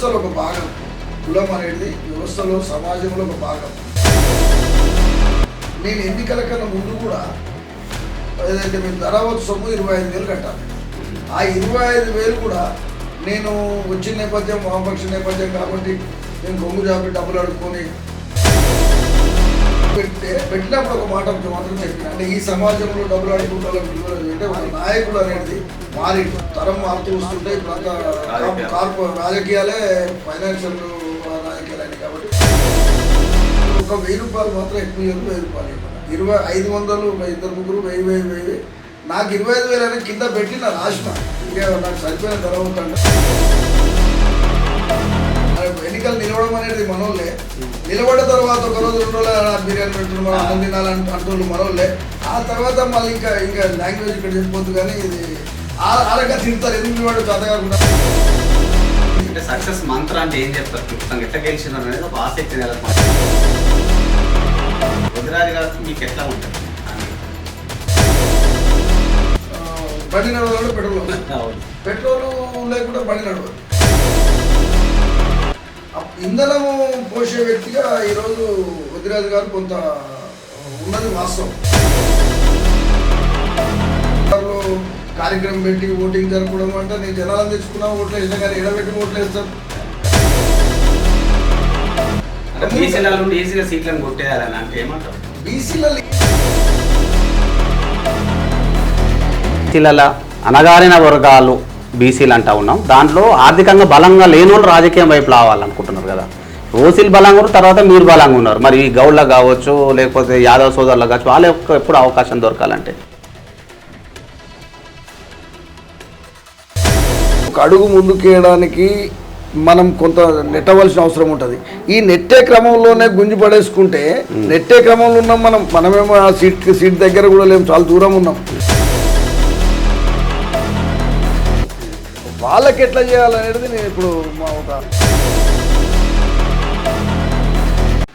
వ్యవస్థలో ఒక భాగం. కులం అనేది వ్యవస్థలో సమాజంలో ఒక భాగం. నేను ఎన్నికల కన్నా ముందు కూడా ఏదైతే మేము ధరావత్ సొమ్ము 25,000 కట్టాలి. ఆ 25,000 కూడా నేను వచ్చిన నేపథ్యం వామపక్ష నేపథ్యం కాబట్టి నేను గొంగు జాబి డబ్బులు అడుక్కొని పెట్టినప్పుడు ఒక మాట మాత్రం చెప్పిన, అంటే ఈ సమాజంలో డబ్బులు అడుకుంటే అంటే ఒక నాయకుడు అనేది మారి తరం మారుతూ వస్తుంటే ఇప్పుడు రాజకీయాలే ఫైనాన్షియల్ రాజకీయాలు కాబట్టి ఒక 1,000 రూపాయలు మాత్రం ఎక్కువ 1,000 రూపాయలు 500 ఇద్దరు ముగ్గురు 1000 నాకు 25,000 అనేది కింద పెట్టి నా రాసిన ఇంకా నాకు సరిపోయిన ధరవుతాడు. ఎన్నికలు నిలవడం అనేది మనోళ్ళే, నిలబడిన తర్వాత ఒక రోజు 2 రోజులు బిర్యానీ పెట్టుకున్నాం అన్నం తినాలని అంటున్నారు మనోళ్ళే. ఆ తర్వాత మళ్ళీ ఇంకా లాంగ్వేజ్ ఇక్కడ చెప్పొద్దు, కానీ ఇది ఆరగా తింటారు ఎందుకు నిలబడి చేత కాకుండా. అంటే సక్సెస్ మంత్ర అంటే ఏం చెప్తారు, క్లుప్తంగా ఎట్లా గెలిచినారు అనేది ఒక ఆసక్తి నెలకొంది. వదిరాజు గారు మీకు ఎట్లా ఉంటుంది? బండి నడవాలంటే పెట్రోల్ లేకుండా బండి నడవదు. ఇంధనము పోసే వ్యక్తిగా ఈరోజు వదిరాజు గారు కొంత ఉన్నది వాస్తవం. కార్యక్రమం పెట్టి ఓటింగ్ జరపడం అంటే నేను జనాలను తెచ్చుకున్నా ఓట్లు వేసినా కానీ ఎడబెట్టి ఓట్లు వేస్తాను. ఈజీగా సీట్లను కొట్టేయాలని అంటే ఏమంటారు? బీసీల అనగారిన వర్గాలు బీసీలు అంటా ఉన్నాం. దాంట్లో ఆర్థికంగా బలంగా లేని వాళ్ళు రాజకీయం వైపు రావాలనుకుంటున్నారు కదా. ఓసీలు బలంగా ఉన్నారు, తర్వాత మీరు బలంగా ఉన్నారు. మరి ఈ గౌడ్లకు కావచ్చు, లేకపోతే యాదవ్ సోదరులకు కావచ్చు, వాళ్ళ యొక్క ఎప్పుడు అవకాశం దొరకాలంటే ఒక అడుగు ముందుకేయడానికి మనం కొంత నెట్టవలసిన అవసరం ఉంటుంది. ఈ నెట్టే క్రమంలోనే గుంజి పడేసుకుంటే నెట్టే క్రమంలో ఉన్నాం మనమేమో ఆ సీట్ దగ్గర కూడా లేము, చాలా దూరం ఉన్నాం. వాళ్ళకి ఎట్లా చేయాలనేది నేను ఇప్పుడు మా ఒక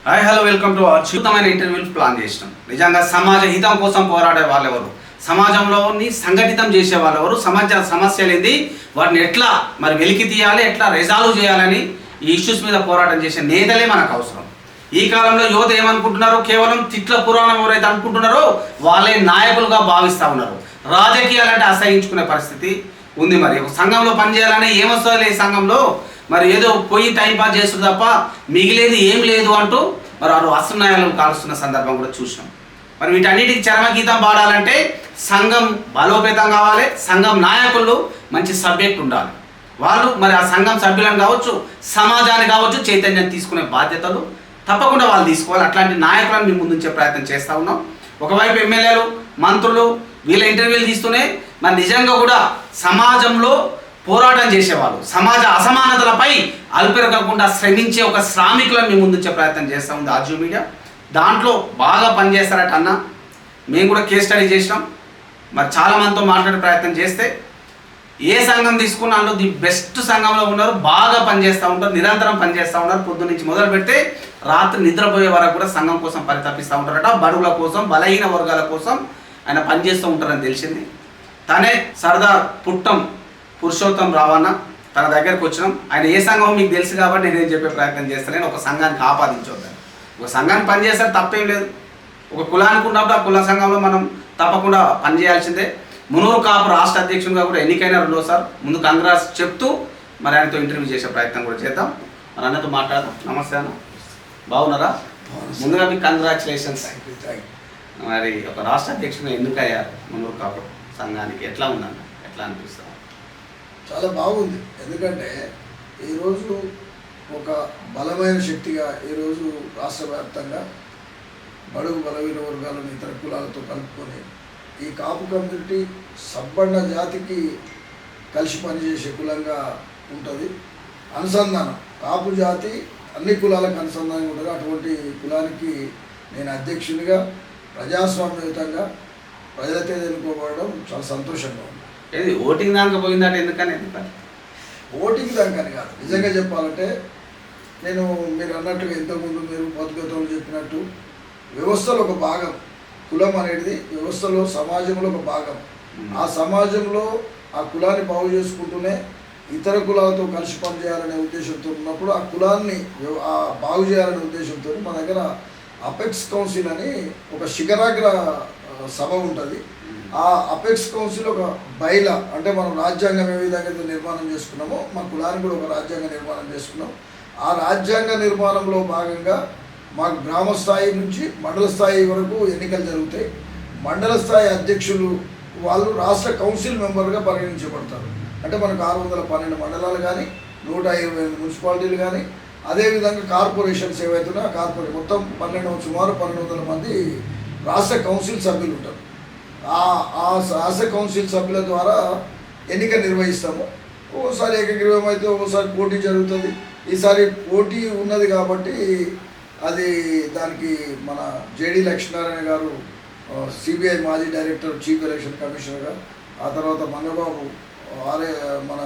హాయ్ హలో వెల్కమ్ టు అద్భుతమైన ఇంటర్వ్యూలు ప్లాన్ చేసినాం. నిజంగా సమాజ హితం కోసం పోరాడే వాళ్ళెవరు, సమాజంలోని సంఘటితం చేసే వాళ్ళెవరు, సమాజ సమస్యలు ఏంది, వాటిని ఎట్లా మరి వెలికి తీయాలి, ఎట్లా రిజాల్వ్ చేయాలని ఈ ఇష్యూస్ మీద పోరాటం చేసే నేతలే మనకు అవసరం. ఈ కాలంలో యువత ఏమనుకుంటున్నారు, కేవలం తిట్ల పురాణం ఎవరైతే అనుకుంటున్నారో వాళ్ళే నాయకులుగా భావిస్తూ ఉన్నారు. రాజకీయాలంటే అసహించుకునే పరిస్థితి ఉంది. మరి ఒక సంఘంలో పనిచేయాలని ఏమొస్తుంది ఈ సంఘంలో, మరి ఏదో పోయి టైంపాస్ చేస్తుంది తప్ప మిగిలేది ఏం లేదు అంటూ మరి వారు అసన్నాయాలను కాలుస్తున్న సందర్భం కూడా చూసినాం. మరి వీటన్నిటికి చరమగీతం పాడాలంటే సంఘం బలోపేతం కావాలి, సంఘం నాయకులు మంచి సబ్జెక్ట్ ఉండాలి. వాళ్ళు మరి ఆ సంఘం సభ్యులను కావచ్చు, సమాజాన్ని కావచ్చు చైతన్యం తీసుకునే బాధ్యతలు తప్పకుండా వాళ్ళు తీసుకోవాలి. అట్లాంటి నాయకులను మేము ముందుంచే ప్రయత్నం చేస్తూ ఉన్నాం. ఒకవైపు ఎమ్మెల్యేలు, మంత్రులు వీళ్ళ ఇంటర్వ్యూలు తీస్తూనే మరి నిజంగా కూడా సమాజంలో పోరాటం చేసేవాళ్ళు, సమాజ అసమానతలపై అల్పెరగకుండా శ్రమించే ఒక శ్రామికులను మేము ముందుంచే ప్రయత్నం చేస్తూ ఉంది ఆర్జీ మీడియా. దాంట్లో బాగా పనిచేస్తారట అన్న, మేము కూడా కేస్ స్టడీ చేసినాం. మరి చాలామందితో మాట్లాడే ప్రయత్నం చేస్తే ఏ సంఘం తీసుకున్నా అందులో ది బెస్ట్ సంఘంలో ఉన్నారు, బాగా పనిచేస్తూ ఉంటారు, నిరంతరం పనిచేస్తూ ఉన్నారు. పొద్దు నుంచి మొదలు పెడితే రాత్రి నిద్రపోయే వరకు కూడా సంఘం కోసం పరితపిస్తూ ఉంటారట. బడుగుల కోసం, బలహీన వర్గాల కోసం ఆయన పనిచేస్తూ ఉంటారని తెలిసింది. తనే సర్దార్ పుట్టం పురుషోత్తం రావన్న, తన దగ్గరకు వచ్చినాం. ఆయన ఏ సంఘం మీకు తెలుసు కాబట్టి నేనేం చెప్పే ప్రయత్నం చేస్తాను. ఒక సంఘానికి ఆపాదించొద్దాను. ఒక సంఘానికి పనిచేస్తే తప్పేం లేదు. ఒక కులానికి ఉన్నప్పుడు ఆ కుల సంఘంలో మనం తప్పకుండా పనిచేయాల్సిందే. మునూరు కాపు రాష్ట్ర అధ్యక్షుడిగా కూడా ఎన్నికైన 2సారి. ముందు కాంగ్రెస్ చెప్తూ మరి ఆయనతో ఇంటర్వ్యూ చేసే ప్రయత్నం కూడా చేద్దాం. మరి అన్నతో మాట్లాడదాం. నమస్తే అన్న, బాగున్నారా? ముందుగా మీకు కంగ్రాచులేషన్స్. మరి ఒక రాష్ట్ర అధ్యక్షుడిగా ఎన్నికయ్యారు మునూరు కాపు సంఘానికి, ఎట్లా ఉందన్న, ఎట్లా అనిపిస్తుంది? చాలా బాగుంది. ఎందుకంటే ఈరోజు ఒక బలమైన శక్తిగా ఈరోజు రాష్ట్ర వ్యాప్తంగా బడుగు బలహీన వర్గాలను ఇతర కులాలతో కలుపుకొని ఈ కాపు కమ్యూనిటీ సబ్బన్న జాతికి కలిసి పనిచేసే కులంగా ఉంటుంది. అనుసంధానం, కాపు జాతి అన్ని కులాలకు అనుసంధానం ఉంటుంది. అటువంటి కులానికి నేను అధ్యక్షునిగా ప్రజాస్వామ్యయుతంగా ప్రజలతో ఎన్నుకోబడడం చాలా సంతోషంగా ఉంది. ఏది ఓటింగ్ దాకా పోయిందంటే ఎందుకని? ఓటింగ్ దాకా కాదు, నిజంగా చెప్పాలంటే నేను మీరు అన్నట్టుగా ఇంతకుముందు మీరు బతుకతలు చెప్పినట్టు వ్యవస్థలో ఒక భాగం. కులం అనేది వ్యవస్థలో సమాజంలో ఒక భాగం. ఆ సమాజంలో ఆ కులాన్ని బాగు చేసుకుంటూనే ఇతర కులాలతో కలిసి పనిచేయాలనే ఉద్దేశంతో ఉన్నప్పుడు ఆ కులాన్ని బాగు చేయాలనే ఉద్దేశంతో మన దగ్గర అపెక్స్ కౌన్సిల్ అని ఒక శిఖరాగ్ర సభ ఉంటుంది. ఆ అపెక్స్ కౌన్సిల్ ఒక బయల అంటే మనం రాజ్యాంగం ఏ విధంగా అయితే నిర్మాణం చేసుకున్నామో మా కులానికి కూడా ఒక రాజ్యాంగ నిర్మాణం చేసుకున్నాం. ఆ రాజ్యాంగ నిర్మాణంలో భాగంగా మాకు గ్రామ స్థాయి నుంచి మండల స్థాయి వరకు ఎన్నికలు జరుగుతాయి. మండల స్థాయి అధ్యక్షులు వాళ్ళు రాష్ట్ర కౌన్సిల్ మెంబర్గా పరిగణించబడతారు. అంటే మనకు 612 మండలాలు కానీ 128 మున్సిపాలిటీలు కానీ అదేవిధంగా కార్పొరేషన్స్ ఏవైతున్నాయో ఆ కార్పొరేషన్ మొత్తం సుమారు 1200 మంది రాష్ట్ర కౌన్సిల్ సభ్యులు ఉంటారు. ఆ రాష్ట్ర కౌన్సిల్ సభ్యుల ద్వారా ఎన్నిక నిర్వహిస్తాము. ఓసారి ఏకగ్రీవం అయితే ఓసారి పోటీ జరుగుతుంది. ఈసారి పోటీ ఉన్నది కాబట్టి అది దానికి మన జేడి లక్ష్మీనారాయణ గారు సిబిఐ మాజీ డైరెక్టర్ చీఫ్ ఎలక్షన్ కమిషనర్గా, ఆ తర్వాత మంగబాబు మన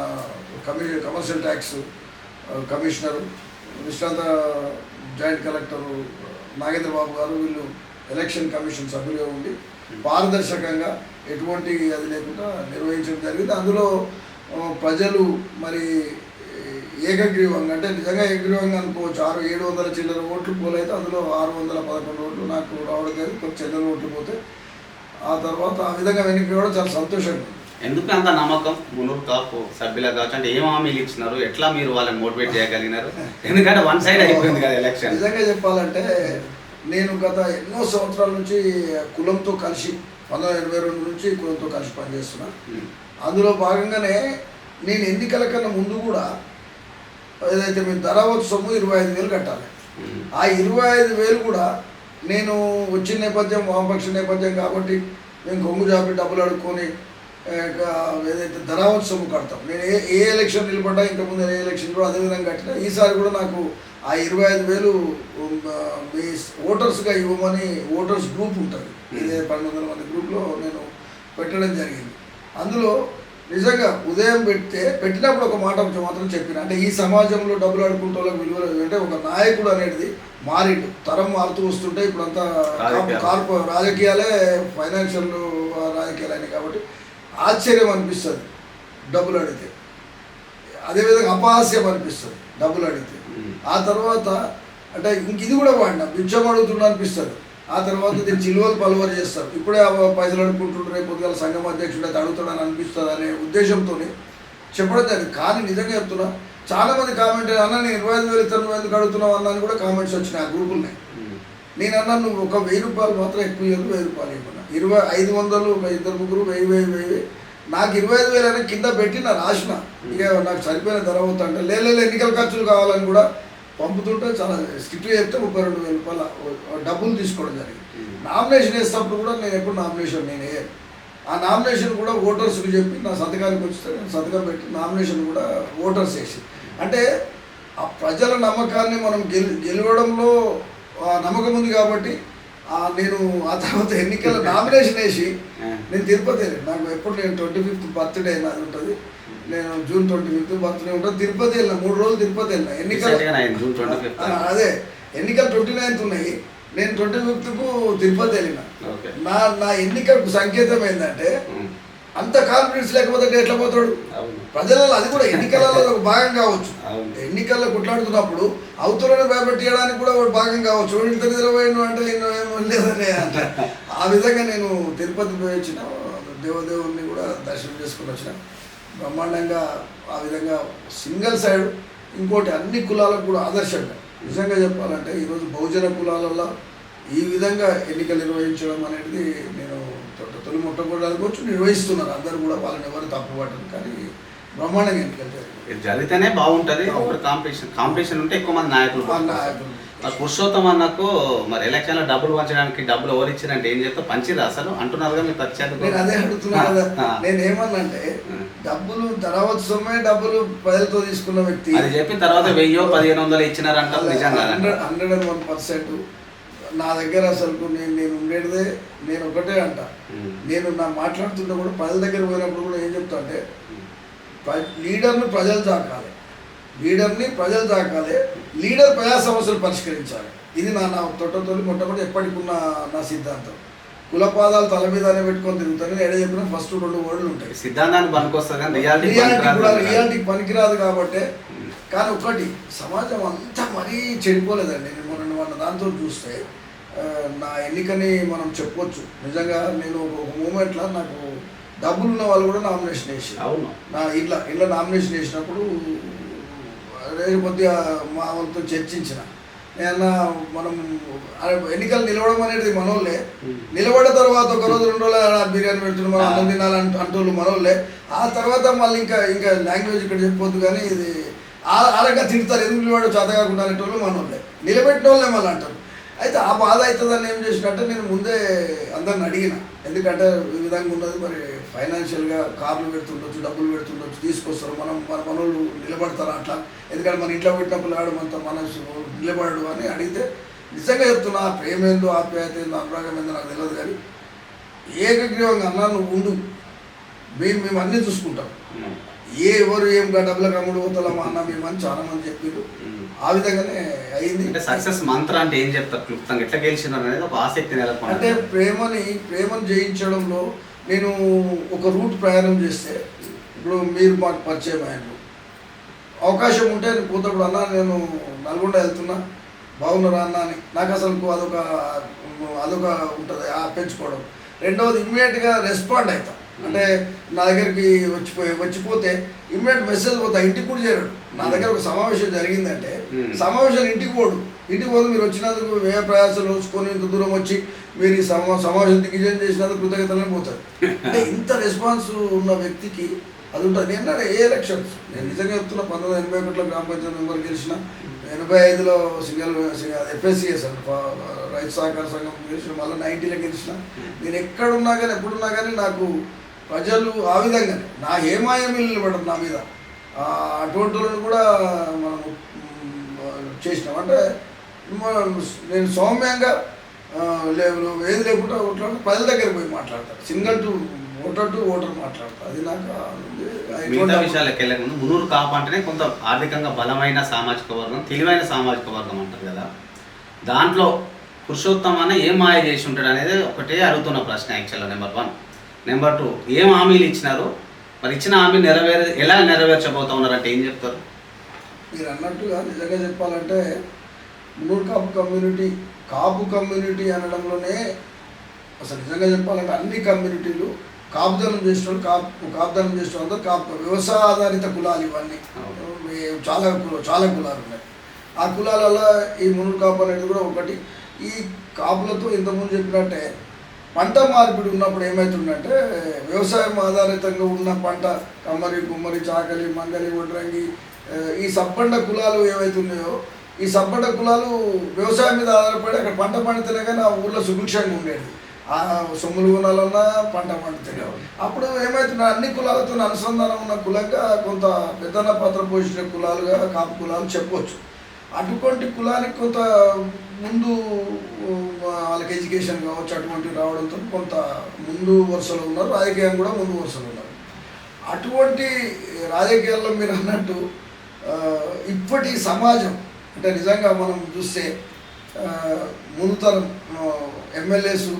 కమర్షియల్ ట్యాక్స్ కమిషనరు, విశ్రాంత జాయింట్ కలెక్టరు నాగేంద్ర బాబు గారు వీళ్ళు ఎలక్షన్ కమిషన్ సభ్యులుగా ఉండి పారదర్శకంగా ఎటువంటి అది లేకుండా నిర్వహించడం జరిగింది. అందులో ప్రజలు మరి ఏకగ్రీవంగా అంటే నిజంగా ఏకగ్రీవంగా అనుకోవచ్చు 700 చిల్లర ఓట్లు పోలైతే అందులో 611 ఓట్లు నాకు రావడం జరిగింది. కొంచెం చిల్లర ఓట్లు పోతే ఆ తర్వాత ఆ విధంగా వెనక్కి రావడం చాలా సంతోషంగా. ఎందుకు అంత నమ్మకం మునూరు కాపు సభ్యులకు కావచ్చు? అంటే ఏం హామీలు ఇచ్చినారు, ఎట్లా మీరు వాళ్ళని మోటివేట్ చేయగలిగినారు? ఎందుకంటే వన్ సైడ్ అయిపోయింది కదా ఎలక్షన్. నిజంగా చెప్పాలంటే నేను గత ఎన్నో సంవత్సరాల నుంచి కులంతో కలిసి 1982 నుంచి కులంతో కలిసి పనిచేస్తున్నా. అందులో భాగంగానే నేను ఎన్నికల కన్నా ముందు కూడా ఏదైతే మేము ధరావత్ సొమ్ము 25,000 కట్టాలి. ఆ 25,000 కూడా నేను వచ్చిన నేపథ్యం వామపక్ష నేపథ్యం కాబట్టి మేము కొంగు జాబి డబ్బులు అడుక్కొని ఏదైతే ధరావత్ సొమ్ము కడతాం. నేను ఏ ఎలక్షన్ నిలబడ్డా ఇంతకుముందు ఏ ఎలక్షన్ కూడా అదేవిధంగా కట్టినా. ఈసారి కూడా నాకు ఆ 25,000 మీ ఓటర్స్గా ఇవ్వమని ఓటర్స్ గ్రూప్ ఉంటుంది. ఇదే 1200 మంది గ్రూప్లో నేను పెట్టడం జరిగింది. అందులో నిజంగా ఉదయం పెట్టినప్పుడు ఒక మాట మాత్రం చెప్పిన, అంటే ఈ సమాజంలో డబ్బులు ఆడుకుంటే వాళ్ళకి విలువలు అంటే ఒక నాయకుడు అనేది మారిండు. తరం మారుతూ వస్తుంటే ఇప్పుడంతా రాజకీయాలే ఫైనాన్షియల్ రాజకీయాలైనాయి కాబట్టి ఆశ్చర్యం అనిపిస్తుంది డబ్బులు అడిగితే, అదేవిధంగా అపహాస్యం అనిపిస్తుంది డబ్బులు అడిగితే. ఆ తర్వాత అంటే ఇంక ఇది కూడా వాడిన బిచ్చం అడుగుతుండ అనిపిస్తుంది. ఆ తర్వాత దీన్ని చిలువలు పలువరు చేస్తారు. ఇప్పుడే పైసలు అడుక్కుంటుండ్రు, రేపు పొద్దుగాల సంఘం అధ్యక్షుడు అయితే అడుగుతాడని అనిపిస్తుంది అనే ఉద్దేశంతో చెప్పడం జరిగింది. కానీ నిజంగా చెప్తున్నా, చాలామంది కామెంట్ అన్న నేను 25,000 ఇస్తాను నువ్వు ఎందుకు అడుగుతున్నావు అన్న అని కూడా కామెంట్స్ వచ్చినాయి ఆ గ్రూపులున్నాయి. నేను అన్నా నువ్వు ఒక 1,000 రూపాయలు మాత్రం ఎక్కువ ఇవ్వదు, 1,000 రూపాయలు ఇవ్వను. 500 ఒక 2-3 1000 నాకు 25,000 అని కింద పెట్టి నా రాసిన ఇక నాకు సరిపోయిన ధర అవుతుంటే లేదు ఎన్నికల ఖర్చులు కావాలని కూడా పంపుతుంటే చాలా స్ట్రిక్ట్గా చెప్తే 32,000 రూపాయల డబ్బులు తీసుకోవడం జరిగింది. నామినేషన్ వేసేటప్పుడు కూడా నేను ఎప్పుడు నామినేషన్ నేను వేయను. ఆ నామినేషన్ కూడా ఓటర్స్కి చెప్పి నా సంతకానికి వచ్చితే నేను సంతకం పెట్టి నామినేషన్ కూడా ఓటర్స్ వేసి, అంటే ఆ ప్రజల నమ్మకాన్ని మనం గెలవడంలో నమ్మకం ఉంది కాబట్టి నేను ఆ తర్వాత ఎన్నికల నామినేషన్ వేసి నేను తిరుపతి వెళ్ళాను. నాకు ఎప్పుడు నేను 25th బర్త్డే నాది ఉంటుంది, నేను జూన్ 25th బర్త్డే ఉంటుంది. తిరుపతి వెళ్ళిన 3 రోజులు తిరుపతి వెళ్ళిన ఎన్నికలు అదే ఎన్నికలు 29th ఉన్నాయి. నేను 25th తిరుపతి వెళ్ళిన. నా ఎన్నికకు సంకేతం ఏంటంటే అంత కాన్ఫిడెన్స్ లేకపోతే ఎట్లా పోతాడు ప్రజలలో. అది కూడా ఎన్నికలలో ఒక భాగం కావచ్చు. ఎన్నికల్లో కొట్లాడుతున్నప్పుడు అవతలని భయపెట్టడానికి కూడా ఒక భాగం కావచ్చు. ఇంత నిద్రపోయిన అంటే లేదనే అంట. ఆ విధంగా నేను తిరుపతి పోయి వచ్చిన, దేవదేవుని కూడా దర్శనం చేసుకుని వచ్చిన. బ్రహ్మాండంగా ఆ విధంగా సింగిల్ సైడ్. ఇంకోటి అన్ని కులాలకు కూడా ఆదర్శంగా నిజంగా చెప్పాలంటే ఈరోజు బహుజన కులాలలో ఈ విధంగా ఎన్నికలు నిర్వహించడం అనేది నేను తొలి మొట్టమొదటి నిర్వహిస్తున్నారు. అందరూ కూడా వాళ్ళని ఎవరు తప్పుపట్టరు, కానీ బ్రహ్మాండంగా ఎన్నికలు జరిగితేనే బాగుంటుంది. కాంపిటీషన్ ఉంటే ఎక్కువ మంది నాయకులు. పురుషోత్తం అన్నకు మరి ఎలక్షన్లో డబ్బులు పంచడానికి డబ్బులు ఎవరు ఇచ్చారంటే ఏం చెప్తా పంచిరా అసలు అంటున్నారు. మీరు వచ్చారు, నేను అదే అడుగుతున్నా కదా. నేను ఏమన్నంటే డబ్బులు ధరావత్ సొమ్మే డబ్బులు ప్రజలతో తీసుకున్న వ్యక్తి అది చెప్పిన తర్వాత 1000-1500 ఇచ్చినారంట. నిజంగా 101% నా దగ్గర అసలు నేను ఉండేదే నేను ఒకటే అంట. నేను నా మాట్లాడుతుంటే కూడా ప్రజల దగ్గర పోయినప్పుడు కూడా ఏం చెప్తా అంటే లీడర్ని ప్రజలు తాకాలి, లీడర్ ప్రజా సమస్యలు పరిష్కరించాలి. ఇది నా మొట్టమొదటి ఎప్పటికున్న నా సిద్ధాంతం. కులపాదాలు తల మీదనే పెట్టుకొని తిరుగుతారు. నేను ఎక్కడ చెప్పినా ఫస్ట్ 2 వర్డ్లు ఉంటాయి. సిద్ధాంతానికి పనికొస్తుంది కానీ రియాలిటీకి పనికిరాదు. కాబట్టి కానీ ఒకటి సమాజం అంతా మరీ చెడిపోలేదండి. మన దాంతో చూస్తే నా ఎన్నికని మనం చెప్పొచ్చు. నిజంగా నేను ఒక మూమెంట్లో నాకు డబ్బులు ఉన్న వాళ్ళు కూడా నామినేషన్ వేసి నా ఇళ్ళ నామినేషన్ వేసినప్పుడు నేను కొద్దిగా మా వాళ్ళతో చర్చించిన. ఏమన్నా మనం ఎన్నికలు నిలవడం అనేది మనోళ్ళే, నిలబడిన తర్వాత ఒక రోజు 2 రోజులు బిర్యానీ పెడుతున్నాం మనం అన్నం తినాలని అంటోళ్ళు మనోళ్ళే. ఆ తర్వాత మళ్ళీ ఇంకా లాంగ్వేజ్ ఇక్కడ చెప్పొద్దు కానీ ఇది ఆరగా తింటారు, ఎందుకు నిలబడి చేత కాకుండా అనేటోళ్ళు మనోళ్ళే, నిలబెట్టిన వాళ్ళే మళ్ళీ అంటారు. అయితే ఆ బాధ అవుతుందని ఏం చేసినట్టే నేను ముందే అందరిని అడిగిన. ఎందుకంటే ఈ విధంగా ఉన్నది, మరి ఫైనాన్షియల్గా కార్లు పెడుతుండొచ్చు, డబ్బులు పెడుతుండొచ్చు, తీసుకొస్తారు, మన మనోళ్ళు నిలబడతారు అట్లా. ఎందుకంటే మన ఇంట్లో పెట్టినప్పుడు ఆడమంతా మనసు నిలబడడు అని అడిగితే, నిజంగా చెప్తున్నా ప్రేమ ఏందో ఆప్యాయత ఏందో అనురాగం ఏందో నాకు తెలియదు కానీ ఏకగ్రీవంగా అన్నా నువ్వు ఉండు, మేము అన్నీ చూసుకుంటాం, ఎవరు ఏం డబ్బులకు అమ్ముడు పోతామా అన్న మేమని చాలా మంది చెప్పారు. ఆ విధంగానే అయింది. అంటే సక్సెస్ మంత్ర అంటే ఏం చెప్తారు క్లుప్తంగా, ఎట్లా గెలిచినారు అనేది ఒక ఆసక్తి నెలకొంది. అంటే ప్రేమను జయించడంలో నేను ఒక రూట్ ప్రయాణం చేస్తే, ఇప్పుడు మీరు మాకు పరిచయం అయ్యారు, అవకాశం ఉంటే నేను పోతప్పుడు అన్న నేను నల్గొండ వెళ్తున్నా బాగున్నారా అన్న అని నాకు అసలు అదొక ఉంటుంది పెంచుకోవడం. రెండవది ఇమ్మీడియట్గా రెస్పాండ్ అవుతా. అంటే నా దగ్గరికి వచ్చిపోతే ఇమ్మీడియట్ మెసేజ్ పోతా, ఇంటికి కూడా చేరాడు. నా దగ్గర ఒక సమావేశం జరిగిందంటే సమావేశాలు ఇంటికి పోడు మీరు వచ్చినందుకు వ్యయ ప్రయాసాలు వచ్చుకొని ఇంత దూరం వచ్చి మీరు ఈ సమావేశం దిగ్విజయం చేసినందుకు కృతజ్ఞతలని పోతారు. అంటే ఇంత రెస్పాన్స్ ఉన్న వ్యక్తికి అది ఉంటుంది. నేను ఏ ఎలక్షన్స్ నేను నిజంగా చెప్తున్నా, 1981లో గ్రామ పంచాయతీ మెంబర్ గెలిచిన, 85లో సింగల్ FSCS రైతు సహకార సంఘం గెలిచిన, మళ్ళీ 90లో గెలిచిన. నేను ఎక్కడున్నా కానీ ఎప్పుడున్నా కానీ నాకు ప్రజలు ఆ విధంగానే నా ఏమాయమీ నిలబడరు నా మీద. అటువంటి వాళ్ళని కూడా మనం చేసినాం. అంటే నేను సౌమ్యంగా ఏది లేకుండా ప్రజల దగ్గర పోయి మాట్లాడతాను. సింగిల్ టు ఓటర్ మాట్లాడతాను. అది నాకు మిగతా విషయాలకు వెళ్ళే ముందు మునూరు కాపు అంటేనే కొంత ఆర్థికంగా బలమైన సామాజిక వర్గం, తెలివైన సామాజిక వర్గం అంటారు కదా. దాంట్లో పురుషోత్తమ్ అన్న ఏం మాయ చేసి ఉంటాడు అనేది ఒకటే అడుగుతున్న ప్రశ్న యాక్చువల్గా. నెంబర్ 1. నెంబర్ 2, ఏం హామీలు ఇచ్చినారు, మరి ఇచ్చిన హామీ ఎలా నెరవేర్చబోతా ఉన్నారంటే ఏం చెప్తారు? మీరు అన్నట్టుగా నిజంగా చెప్పాలంటే మునూరు కాపు కమ్యూనిటీ అనడంలోనే అసలు నిజంగా చెప్పాలంటే అన్ని కమ్యూనిటీలు కాపుదనం చేసిన వాళ్ళు కాపుదనం చేసిన వాళ్ళందరూ వ్యవసాయ ఆధారిత కులాలు ఇవన్నీ. చాలా కులాలు ఉన్నాయి. ఆ కులాలలో ఈ మునూరు కాపు అనేది కూడా ఒకటి. ఈ కాపులతో ఇంతకుముందు చెప్పినట్టే పంట మార్పిడి ఉన్నప్పుడు ఏమవుతుందంటే వ్యవసాయం ఆధారితంగా ఉన్న పంట కమ్మరి, కుమ్మరి, చాకలి, మంగలి, వడ్రంగి ఈ సబ్బండ కులాలు ఏవైతున్నాయో, ఈ సబ్బండ కులాలు వ్యవసాయం మీద ఆధారపడి అక్కడ పంట పండితేనే కానీ ఆ ఊళ్ళో సుభిక్షంగా ఉండేది. ఆ సొమ్ములు కొనాలన్నా పంట పండితేనే. అప్పుడు ఏమవుతున్నా అన్ని కులాలతో అనుసంధానం ఉన్న కులంగా కొంత పెద్దన్న పాత్ర పోషించిన కులాలుగా కాపు కులాలు చెప్పవచ్చు. అటువంటి కులానికి కొంత ముందు వాళ్ళకి ఎడ్యుకేషన్ కావచ్చు అటువంటి రావడంతో కొంత ముందు వరుసలో ఉన్నారు, రాజకీయం కూడా ముందు వరుసలో ఉన్నారు. అటువంటి రాజకీయాల్లో మీరు అన్నట్టు ఇప్పటి సమాజం అంటే నిజంగా మనం చూస్తే ముందు తరం ఎమ్మెల్యేసు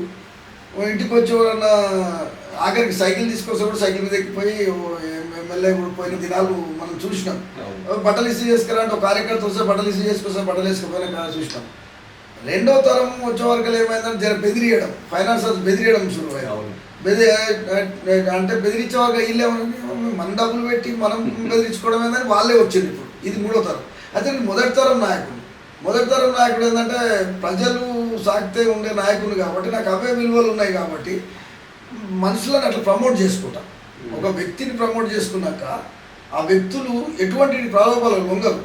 ఇంటికి వచ్చేవారన్నా ఆఖరికి సైకిల్ తీసుకొస్తే కూడా సైకిల్ మీద ఎక్కిపోయి ఎమ్మెల్యే కూడా పోయిన దినాలు మనం చూసినాం. బట్టలు ఇసి చేసుకురా అంటే ఒక కార్యకర్త వస్తే బట్టలు ఇసి చేసుకొస్తే బట్టలు వేసుకుపోయినా చూసినాం. రెండో తరం వచ్చే వరకు ఏమైందంటే జర బెదిరియడం, ఫైనాన్సర్స్ బెదిరియడం షురు అంటే బెదిరించే వరకు వీళ్ళేమని మన డబ్బులు పెట్టి మనం బెదిరించుకోవడం ఏందని వాళ్ళే వచ్చింది. ఇప్పుడు ఇది మూడో తరం. అయితే మొదటి తరం నాయకుడు ఏంటంటే ప్రజలు సాగితే ఉండే నాయకులు కాబట్టి నాకు అవే విలువలు ఉన్నాయి కాబట్టి మనుషులను అట్లా ప్రమోట్ చేసుకుంటా. ఒక వ్యక్తిని ప్రమోట్ చేసుకున్నాక ఆ వ్యక్తులు ఎటువంటి ప్రలోభాలు లొంగరు.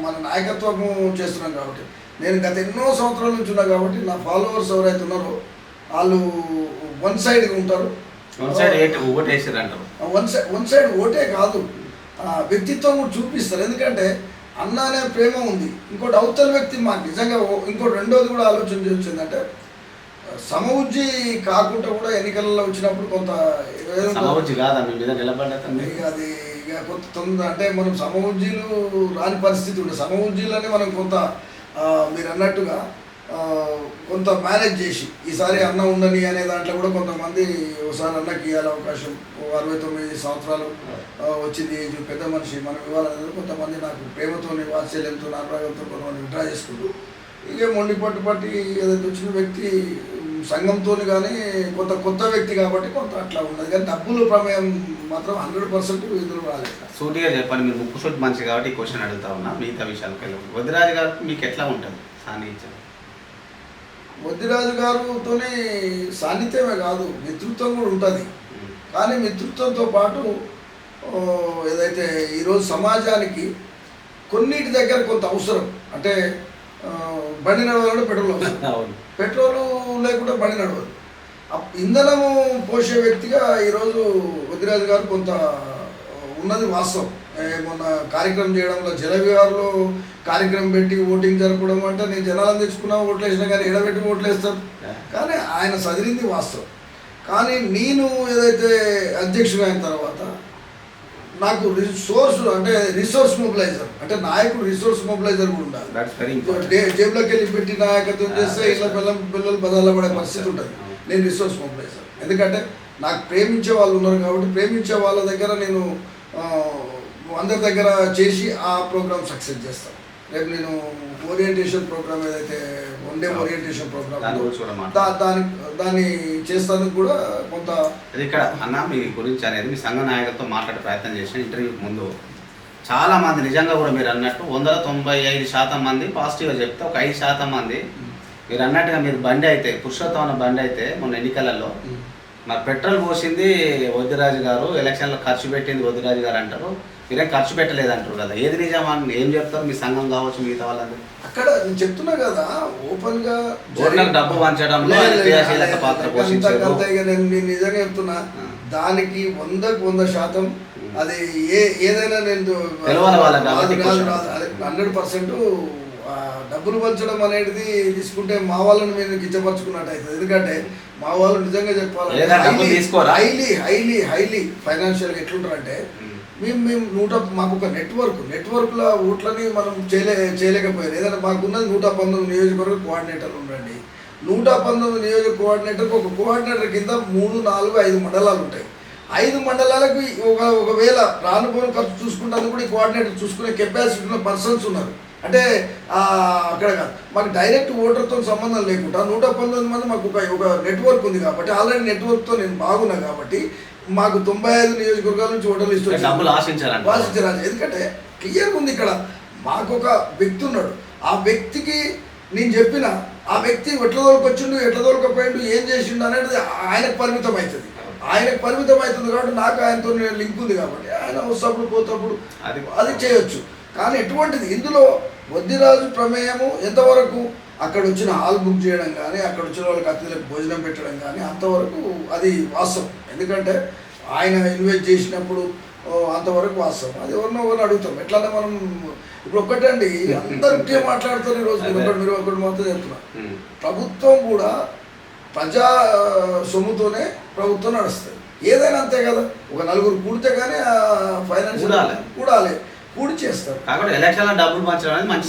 మన నాయకత్వము చేస్తున్నాం కాబట్టి. నేను గత ఎన్నో సంవత్సరాల నుంచి ఉన్నా కాబట్టి నా ఫాలోవర్స్ ఎవరైతే ఉన్నారో వాళ్ళు వన్ సైడ్గా ఉంటారు. వన్ సైడ్ ఓటే కాదు, వ్యక్తిత్వం కూడా చూపిస్తారు. ఎందుకంటే అన్న అనే ప్రేమ ఉంది. ఇంకోటి అవతల వ్యక్తి మాకు నిజంగా ఇంకోటి రెండోది కూడా ఆలోచన వచ్చిందంటే సమవుజ్జి కాకుండా కూడా ఎన్నికలలో వచ్చినప్పుడు కొంత అది ఇక కొంత తొందర అంటే మనం సమవుజ్జీలు రాని పరిస్థితి ఉండే. సమవుజ్జీలని మనం కొంత మీరు అన్నట్టుగా కొంత మేనేజ్ చేసి ఈసారి అన్న ఉండని అనే దాంట్లో కూడా కొంతమంది ఒకసారి అన్నకి ఇవ్వాలి అవకాశం 69 సంవత్సరాలు వచ్చింది ఏజ్ పెద్ద మనిషి మనం ఇవ్వాలనేది కొంతమంది నాకు ప్రేమతో వాత్సల్యంతో అనురాగంతో కొంతమంది విడ్రా చేసుకుంటూ ఇక మొండి పట్టి ఏదైతే వచ్చిన వ్యక్తి సంఘంతో కానీ కొత్త వ్యక్తి కాబట్టి కొంత అట్లా ఉన్నది కానీ డబ్బులు ప్రమేయం మాత్రం 100% ఇందులో రాలేదు. సూటిగా చెప్పండి, మీరు ముక్కు సూటి మంచి కాబట్టి ఈ క్వశ్చన్ అడుగుతా ఉన్నా. మిగతా విషయాలకు వెళ్ళి వద్దిరాజు గారికి మీకు ఎట్లా ఉంటుంది సాన్నిహిత్యం? వద్దిరాజు గారితోనే సాన్నిధ్యమే కాదు మిత్రుత్వం కూడా ఉంటుంది. కానీ మిత్రుత్వంతో పాటు ఏదైతే ఈరోజు సమాజానికి కొన్నిటి దగ్గర కొంత అవసరం అంటే బండి నడవాలంటే పెట్రోల్ అవసరం. పెట్రోలు లేకుండా బండి నడవదు. ఇంధనము పోసే వ్యక్తిగా ఈరోజు వద్దిరాజు గారు కొంత ఉన్నది వాస్తవం. మొన్న కార్యక్రమం చేయడంలో జలవిహార్లో కార్యక్రమం పెట్టి ఓటింగ్ జరపడం అంటే నేను జనాలను తెచ్చుకున్నా ఓట్లు వేసినా కానీ ఎడబెట్టి ఓట్లు వేస్తాను. కానీ ఆయన చదివింది వాస్తవం. కానీ నేను ఏదైతే అధ్యక్షుడు అయిన తర్వాత నాకు రిసోర్స్ మొబిలైజర్ అంటే నాయకుడు రిసోర్స్ మొబిలైజర్ కూడా ఉండాలి. జేబులోకి వెళ్ళి పెట్టి నాయకత్వం చేస్తే ఇట్లా పిల్లలు బదాల పడే పరిస్థితి ఉంటుంది. నేను రిసోర్స్ మొబిలైజర్ ఎందుకంటే నాకు ప్రేమించే వాళ్ళు ఉన్నారు కాబట్టి ప్రేమించే వాళ్ళ దగ్గర నేను అందరి దగ్గర చేసి ఆ ప్రోగ్రామ్ సక్సెస్ చేస్తాను. రేపు నేను ఓరియంటేషన్ ప్రోగ్రామ్ ఏదైతే వన్ డే ఓరియంటేషన్ ప్రోగ్రామ్ దాన్ని చేస్తానికి కూడా కొంత ఇక్కడ అన్న మీ గురించి అనేది మీ సంఘ నాయకులతో మాట్లాడే ప్రయత్నం చేసిన ఇంటర్వ్యూకి ముందు చాలామంది నిజంగా కూడా మీరు అన్నట్టు 195% మంది పాజిటివ్గా చెప్తే ఒక 5% మంది మీరు అన్నట్టుగా మీరు బండి అయితే పురుషోత్తమ బండి అయితే మొన్న ఎన్నికలలో మరి పెట్రోల్ పోసింది వద్దిరాజు గారు, ఎలక్షన్లో ఖర్చు పెట్టింది వద్దిరాజు గారు అంటారు, మీరేం ఖర్చు పెట్టలేదంటారు కదా. ఏది నిజమని ఏం చెప్తారు మీ సంఘం కావచ్చు మిగతా వాళ్ళందరూ? అక్కడ నేను చెప్తున్నా కదా ఓపెన్ గా డబ్బు పంచడంలో పాత్ర పోషించారు. నేను నిజంగా చెప్తున్నా దానికి 100% అది ఏదైనా నేను 100% డబ్బులు పంచడం అనేది తీసుకుంటే మా వాళ్ళని మేము కించపరుచుకున్నట్టు అవుతుంది. ఎందుకంటే మా వాళ్ళు నిజంగా చెప్పాలి హైలీ ఫైనాన్షియల్గా ఎట్లుంటారంటే మేము మాకు ఒక నెట్వర్క్లో ఓట్లని మనం చేయలేకపోయారు. ఏదైనా మాకున్నది 119 నియోజకవర్గ కోఆర్డినేటర్లు ఉండండి. 119 నియోజక కోఆర్డినేటర్కి ఒక కోఆర్డినేటర్ కింద 3, 4, 5 మండలాలు ఉంటాయి. 5 మండలాలకు ఒకవేళ రానుపోయిన ఖర్చు చూసుకుంటాను కూడా ఈ కోఆర్డినేటర్ చూసుకునే కెపాసిటీ ఉన్న పర్సన్స్ ఉన్నారు. అంటే అక్కడ కాదు మాకు డైరెక్ట్ ఓటర్తో సంబంధం లేకుండా 119 మంది మాకు ఒక నెట్వర్క్ ఉంది కాబట్టి ఆల్రెడీ నెట్వర్క్తో నేను బాగున్నా కాబట్టి మాకు 95 నియోజకవర్గాల నుంచి ఓటర్ లిస్ట్ ఆశించాలి. ఎందుకంటే క్లియర్గా ఉంది ఇక్కడ మాకు ఒక వ్యక్తి ఉన్నాడు. ఆ వ్యక్తికి నేను చెప్పిన ఆ వ్యక్తి ఎట్లా దొరకొచ్చిండు ఎట్లా దొరకపోయిండు ఏం చేసిండు అనేది ఆయనకు పరిమితం అవుతుంది. కాబట్టి నాకు ఆయనతో లింక్ ఉంది కాబట్టి ఆయన వస్తప్పుడు పోతప్పుడు అది చేయొచ్చు. కానీ ఎటువంటిది ఇందులో వద్దిరాజు ప్రమేయము ఎంతవరకు అక్కడ వచ్చిన హాల్ బుక్ చేయడం కానీ అక్కడ వచ్చిన వాళ్ళకి అతిథులకు భోజనం పెట్టడం కానీ అంతవరకు అది వాస్తవం. ఎందుకంటే ఆయన ఇన్వైట్ చేసినప్పుడు అంతవరకు వాస్తవం. అది ఎవరిని అడుగుతాం. ఎట్లా మనం ఇప్పుడు ఒక్కటండి అందరికీ మాట్లాడుతారు ఈరోజు మీరు ఒకటి మాత్రం చెప్తున్నా. ప్రభుత్వం కూడా ప్రజా సొమ్ముతోనే ప్రభుత్వం నడుస్తుంది. ఏదైనా అంతే కదా. ఒక 4 కూడితే కానీ ఫైనాన్షియల్ కూడాలి పూడి చేస్తారు. కాబట్టి ఎలక్షన్లో డబ్బులు పంచడం అనేది మంచి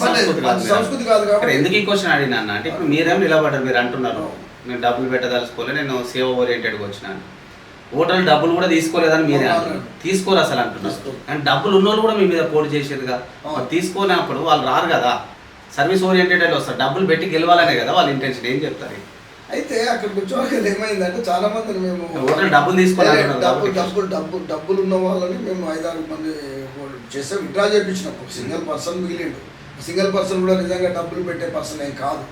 సంస్కృతి కాదు. కాబట్టి ఎందుకు ఈ క్వశ్చన్ అడిగినా అంటే ఇప్పుడు మీరేమో నిలబడ్డారు, మీరు అంటున్నారు నేను డబ్బులు పెట్టదలుచుకోలే, నేను సేవ ఓరియంటెడ్గా వచ్చినాను. ఓటర్లు డబ్బులు కూడా తీసుకోలేదని మీరే అంటున్నారు. తీసుకోరు అసలు అంటున్నారు. అండ్ డబ్బులు ఉన్నోళ్ళు కూడా మీ మీద పోటీ చేసేదిగా. తీసుకోనప్పుడు వాళ్ళు రారు కదా, సర్వీస్ ఓరియంటెడ్ వస్తారు. డబ్బులు పెట్టి గెలవాలనే కదా వాళ్ళ ఇంటెన్షన్. ఏం చెప్తారు? అయితే అక్కడికి వచ్చేవాళ్ళకి ఏమైందంటే చాలా మందిని మేము డబ్బులు తీసుకోవాలి డబ్బులు ఉన్న వాళ్ళని మేము 5-6 మంది చేస్తే విడ్రా చేయించినాం. ఒక సింగిల్ పర్సన్ మిగిలిండు. సింగిల్ పర్సన్ కూడా నిజంగా డబ్బులు పెట్టే పర్సన్ ఏం కాదు.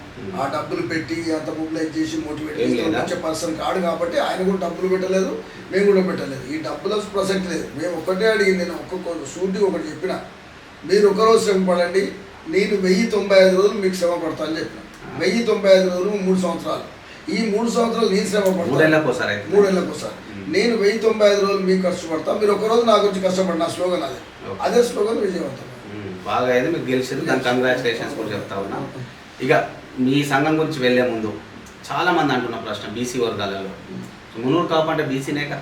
ఆ డబ్బులు పెట్టి అంత మొబిలైజ్ చేసి మోటివేట్ వచ్చే పర్సన్ కాదు కాబట్టి ఆయన కూడా డబ్బులు పెట్టలేదు, మేము కూడా పెట్టలేదు. ఈ డబ్బుల ప్రసక్తి లేదు. మేము ఒక్కటే అడిగింది, నేను ఒక్కొక్క సూటి ఒకటి చెప్పిన, మీరు ఒకరోజు శ్రమ పడండి, నేను 1095 రోజులు మీకు శ్రమ పడతా అని చెప్పిన. 1095 రోజులు 3 సంవత్సరాలు. ఈ 3 సంవత్సరాలు నేను శ్రమ పడతాను 3 ఏళ్ళకోసారి. నేను 1095 రోజులు మీకు కష్టపడతా, మీరు ఒకరోజు నా గురించి కష్టపడి. నా స్లోగన్ అదే స్లోగన్ విజయవంతం. బాగా అయితే మీకు గెలిచింది, దానికి కంగ్రాచులేషన్స్ కూడా చెప్తా ఉన్నా. ఇక మీ సంఘం గురించి వెళ్ళే ముందు చాలా మంది అంటున్న ప్రశ్న బీసీ వర్గాలలో మునూరు కాపు అంటే బీసీనేగా,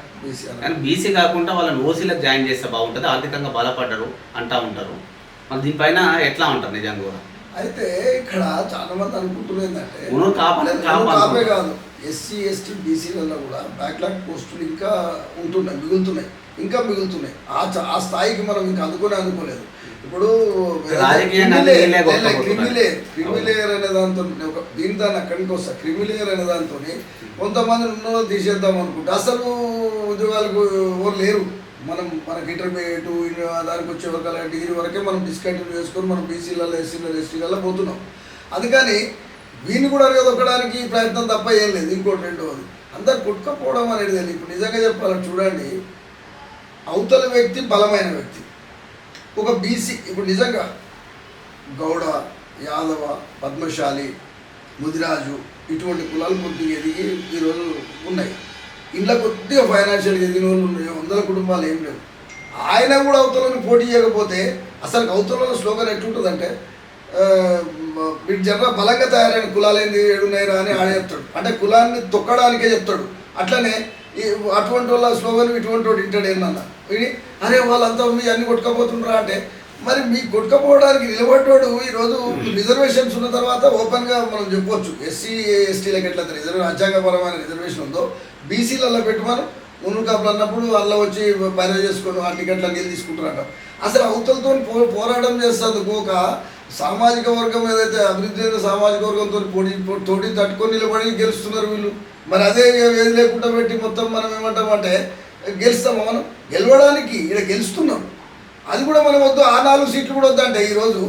కానీ బీసీ కాకుండా వాళ్ళని ఓసీలకు జాయిన్ చేస్తే బాగుంటుంది, ఆర్థికంగా బలపడ్డరు అంటూ ఉంటారు. మరి దీనిపైన ఎట్లా ఉంటారు నిజంగా కూడా? అయితే ఇక్కడ చాలా మంది అనుకుంటున్నారు ఏంటంటే కాపే కాదు, ఎస్సీ ఎస్టీ బీసీలలో కూడా బ్యాక్లాగ్ పోస్టులు ఇంకా మిగులుతున్నాయి. ఆ స్థాయికి మనం ఇంకా అందుకోలేదు. ఇప్పుడు క్రిమిలేయర్ అనే దాంతో దాన్ని అక్కడికి వస్తా. క్రిమిలేయర్ అనే దాంతో కొంతమంది ఉన్న తీసేద్దాం అనుకుంటే అసలు ఉద్యోగాలకు ఎవరు లేరు. మనకి ఇంటర్మీడియట్ దానికి వచ్చే వరకు డిగ్రీ వరకే మనం డిస్కంటిన్యూ చేసుకొని మనం బీసీలలో ఎస్టీలలో పోతున్నాం. అందుకని వీని కూడా ఎదొక్కడానికి ప్రయత్నం తప్ప ఏం లేదు. ఇంకోటి రెండవది అందరు కొట్టుకపోవడం అనేది తెలియదు. ఇప్పుడు నిజంగా చెప్పాలని చూడండి, అవతల వ్యక్తి బలమైన వ్యక్తి ఒక బీసీ. ఇప్పుడు నిజంగా గౌడ, యాదవ, పద్మశాలి, ముదిరాజు ఇటువంటి కులాలు కొద్దిగా ఎదిగి ఈరోజు ఉన్నాయి. ఇంట్లో కొద్దిగా ఫైనాన్షియల్గా ఎదిగిన వాళ్ళు ఉన్నాయి, 100 కుటుంబాలు ఏం లేవు. ఆయన కూడా అవతలను పోటీ చేయకపోతే అసలు అవతలలో స్లోగన్ ఎట్లుంటుందంటే వీటి జర బలంగా తయారైన కులాలు ఏంది ఏడున్నాయిరా అని ఆడ చెప్తాడు. అంటే కులాన్ని తొక్కడానికే చెప్తాడు. అట్లనే అటువంటి వాళ్ళ స్లోగన్ ఇటువంటి వాడు ఇంటాడు ఏంటన్నా విని అరే వాళ్ళంతా మీ అన్ని కొట్టుకపోతుండ్రా అంటే మరి మీ కొట్టుకపోవడానికి నిలబడ్డాడు. ఈరోజు రిజర్వేషన్స్ ఉన్న తర్వాత ఓపెన్గా మనం చెప్పవచ్చు ఎస్సీ ఎస్టీలకు ఎట్లయితే రాజ్యాంగపరమైన రిజర్వేషన్ ఉందో బీసీలలో పెట్టుమని మున్ను కాపులు అన్నప్పుడు అలా వచ్చి పైన చేసుకొని ఆ టికెట్లను వెళ్ళి తీసుకుంటారట. అసలు అవతలతో పోరాటం చేస్తేందుకు ఒక సామాజిక వర్గం ఏదైతే అభివృద్ధి అయిన సామాజిక వర్గంతో తోటి తట్టుకొని నిలబడి గెలుస్తున్నారు వీళ్ళు. మరి అదే ఏది లేకుండా పెట్టి మొత్తం మనం ఏమంటామంటే గెలుస్తాము. మనం గెలవడానికి ఇక్కడ గెలుస్తున్నాం. అది కూడా మనం వద్దు, ఆ 4 సీట్లు కూడా వద్దంటే ఈరోజు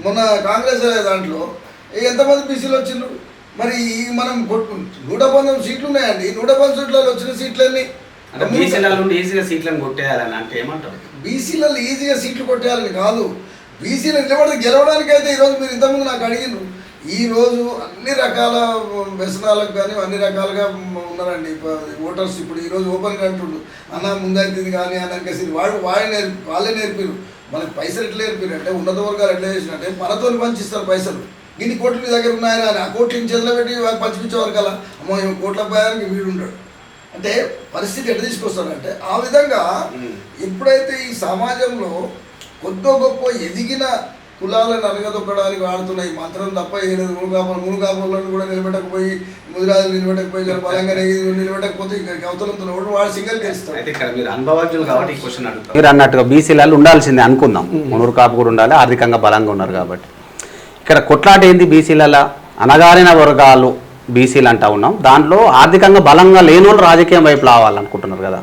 మొన్న కాంగ్రెస్ దాంట్లో ఎంతమంది బీసీలు వచ్చిండ్రు. మరి మనం 119 సీట్లు ఉన్నాయండి. 119 సీట్లలో వచ్చిన సీట్లన్నీ ఈజీగా సీట్లను కొట్టేయాలని అంటే ఏమంటారు? బీసీలలో ఈజీగా సీట్లు కొట్టేయాలని కాదు, బీసీలు నిలబడి గెలవడానికి అయితే ఈరోజు మీరు ఇంతకుముందు నాకు అడిగినారు. ఈరోజు అన్ని రకాల వ్యసనాలకు కానీ అన్ని రకాలుగా ఉన్నారండి ఓటర్స్. ఇప్పుడు ఈరోజు ఓపెన్గా అంటుండు అన్న ముందైతుంది కానీ అన్నకేసి వాళ్ళే నేర్పిరు. మనకి పైసలు ఎట్లా నేర్పిరు అంటే ఉన్నత వర్గాలు ఎట్లా చేసినట్టే మనతో పంచిస్తారు పైసలు. ఇన్ని కోట్లు మీ దగ్గర ఉన్నాయని అని ఆ కోట్లు ఇన్ని చేతిలో పెట్టి పంచిపించే వరకల అమ్మో కోట్ల భయానికి వీడు ఉంటాడు. అంటే పరిస్థితి ఎట్లా తీసుకొస్తాడంటే ఆ విధంగా ఎప్పుడైతే ఈ సమాజంలో కొద్ది గొప్ప ఎదిగిన కులాలను అరగదొక్కడానికి వాడుతున్న ఈ మంత్రం తప్ప ఏ లేదు. మునుగాపులను కూడా నిలబెట్టకపోయి ముదిరాజులు నిలబెట్టకపోయి బలంగా నిలబెట్టకపోతే ఇంకా అవతలంతో వాడు సింగల్ గెలుస్తారు. మీరు అన్నట్టుగా బీసీలలో ఉండాల్సిందే అనుకుందాం. మునురు కాపు కూడా ఉండాలి, ఆర్థికంగా బలంగా ఉన్నారు కాబట్టి. ఇక్కడ కొట్లాట ఏంది బీసీలలో అనగారిన వర్గాలు బీసీలు అంటా ఉన్నాం. దాంట్లో ఆర్థికంగా బలంగా లేని వాళ్ళు రాజకీయం వైపు రావాలనుకుంటున్నారు కదా.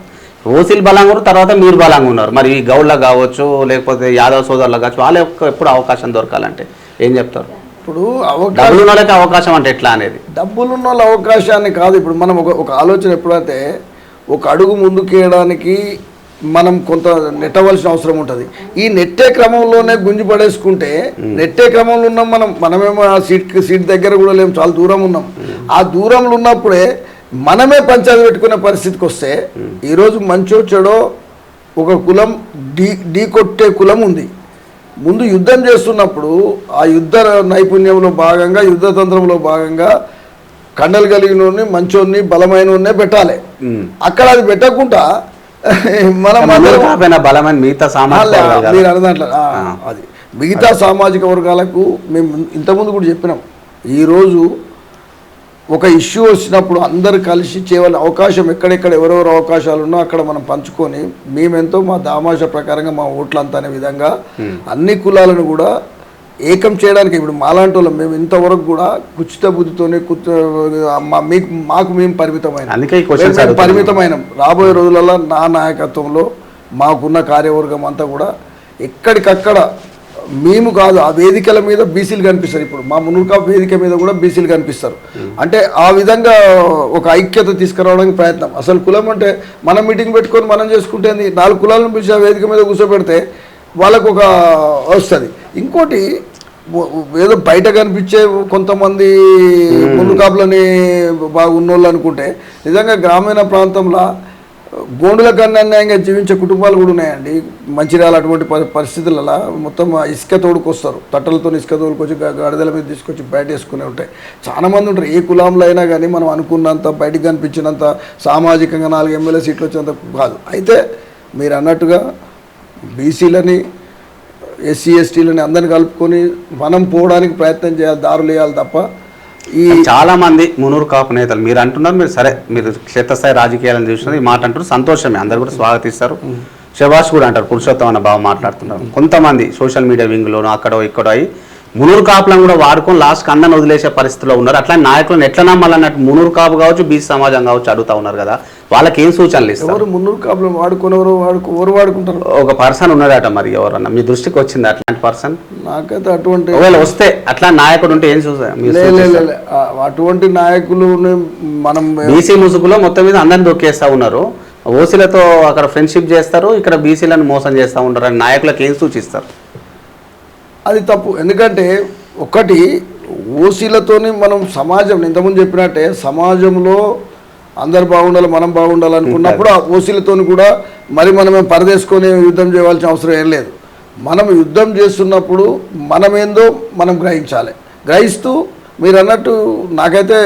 ఓసీలు బలంగా ఉన్నారు, తర్వాత మీరు బలంగా ఉన్నారు. మరి గౌడ్లకు కావచ్చు లేకపోతే యాదవ్ సోదరులకు కావచ్చు వాళ్ళ ఎప్పుడు అవకాశం దొరకాలంటే ఏం చెప్తారు? ఇప్పుడు డబ్బులు ఉన్న వాళ్ళకి అవకాశం అంటే ఎట్లా అనేది? డబ్బులు ఉన్న వాళ్ళ అవకాశాన్ని కాదు. ఇప్పుడు మనం ఒక ఆలోచన ఎప్పుడైతే ఒక అడుగు ముందుకేయడానికి మనం కొంత నెట్టవలసిన అవసరం ఉంటుంది. ఈ నెట్టే క్రమంలోనే గుంజి పడేసుకుంటే నెట్టే క్రమంలో ఉన్నాం మనమేమో ఆ సీట్ దగ్గర కూడా లేము, చాలా దూరం ఉన్నాం. ఆ దూరంలో ఉన్నప్పుడే మనమే పంచాయతీ పెట్టుకునే పరిస్థితికి వస్తే ఈరోజు మంచో చెడో ఒక కులం ఢీ కొట్టే కులం ఉంది. ముందు యుద్ధం చేస్తున్నప్పుడు ఆ యుద్ధ నైపుణ్యంలో భాగంగా యుద్ధతంత్రంలో భాగంగా కండలు కలిగిన మంచోన్ని బలమైన పెట్టాలి. అక్కడ అది పెట్టకుండా మనం బలమైన మిగతా మీరు అన్నదాంట్లో అది మిగతా సామాజిక వర్గాలకు మేము ఇంతకుముందు కూడా చెప్పినాం. ఈరోజు ఒక ఇష్యూ వచ్చినప్పుడు అందరు కలిసి చేయవలసిన అవకాశం ఎక్కడెక్కడ ఎవరెవరు అవకాశాలు ఉన్నా అక్కడ మనం పంచుకొని మేమెంతో మా దామాష ప్రకారంగా మా ఓట్లంతా అనే విధంగా అన్ని కులాలను కూడా ఏకం చేయడానికి ఇప్పుడు మాలాంటి వాళ్ళం మేము ఇంతవరకు కూడా కుచిత బుద్ధితోనే మాకు మేము పరిమితమైన రాబోయే రోజులలో నా నాయకత్వంలో మాకున్న కార్యవర్గం అంతా కూడా ఎక్కడికక్కడ మేము కాదు ఆ వేదికల మీద బీసీలు కనిపిస్తారు. ఇప్పుడు మా మునుర్కా వేదిక మీద కూడా బీసీలు కనిపిస్తారు. అంటే ఆ విధంగా ఒక ఐక్యత తీసుకురావడానికి ప్రయత్నం. అసలు కులం అంటే మనం మీటింగ్ పెట్టుకొని మనం చేసుకుంటే 4 కులాలను పిలిచి ఆ వేదిక మీద కూర్చోబెడితే వాళ్ళకు ఒక వస్తుంది. ఇంకోటి ఏదో బయట కనిపించే కొంతమంది మునుకాపులని బాగా ఉన్నోళ్ళు అనుకుంటే నిజంగా గ్రామీణ ప్రాంతంలో గోండుల కన్నా అన్యాయంగా జీవించే కుటుంబాలు కూడా ఉన్నాయండి. మంచిర్యాల అటువంటి పరిస్థితులలో మొత్తం ఇసుక తోడుకొస్తారు, తట్టలతో ఇసుక తోడుకొచ్చి గడదల మీద తీసుకొచ్చి బయట వేసుకునే ఉంటాయి. చాలామంది ఉంటారు. ఏ కులంలో అయినా కానీ మనం అనుకున్నంత బయటకు కనిపించినంత సామాజికంగా 4 ఎమ్మెల్యే సీట్లు వచ్చేంత కాదు. అయితే మీరు అన్నట్టుగా బీసీలని ఎస్సీ ఎస్టీలని అందరిని కలుపుకొని మనం పోవడానికి ప్రయత్నం చేయాలి, దారులు వేయాలి తప్ప ఈ చాలా మంది మునూరు కాపు నేతలు మీరు అంటున్నారు, మీరు సరే మీరు క్షేత్రస్థాయి రాజకీయాలను చూస్తున్నారు, ఈ మాట అంటున్నారు, సంతోషమే, అందరు కూడా స్వాగతిస్తారు. శభాష్ కూడా అంటారు, పురుషోత్తం అన్న బాగా మాట్లాడుతున్నారు. కొంతమంది సోషల్ మీడియా వింగ్లోనూ అక్కడో ఇక్కడో అయ్యి మునూరు కాపులను కూడా వాడుకొని లాస్ట్కి అన్నను వదిలేసే పరిస్థితిలో ఉన్నారు. అట్లా నాయకులను ఎట్లా నమ్మాలన్నట్టు మునూరు కాపు కావచ్చు, బీసీ సమాజం కావచ్చు అడుగుతా ఉన్నారు కదా, వాళ్ళకి ఏం సూచనలు ఇస్తారు? ఎవరు మున్నూరు కాపులు వాడుకొని ఎవరు వాడుకుంటారు? ఒక పర్సన్ ఉన్నాడట, మరి ఎవరన్నా మీ దృష్టికి వచ్చింది అట్లాంటి పర్సన్? నాకైతే అటువంటి ఒకవేళ వస్తే అట్లా నాయకుడు ఉంటే ఏం చూసారు? అటువంటి నాయకులు మనం బీసీ ముసుగులో మొత్తం మీద అందరిని దొక్కేస్తా ఉన్నారు, ఓసీలతో అక్కడ ఫ్రెండ్షిప్ చేస్తారు, ఇక్కడ బీసీలను మోసం చేస్తూ ఉంటారు అని నాయకులకు ఏం సూచిస్తారు? అది తప్పు. ఎందుకంటే ఒకటి ఓసీలతోని మనం సమాజం ఇంతకుముందు చెప్పినట్టే సమాజంలో అందరు బాగుండాలి, మనం బాగుండాలి అనుకున్నప్పుడు ఆ ఓసీలతోని కూడా మరి మనమే పరదేసుకొని యుద్ధం చేయవలసిన అవసరం ఏం లేదు. మనం యుద్ధం చేస్తున్నప్పుడు మనమేందో మనం గ్రహిస్తూ మీరు అన్నట్టు నాకైతే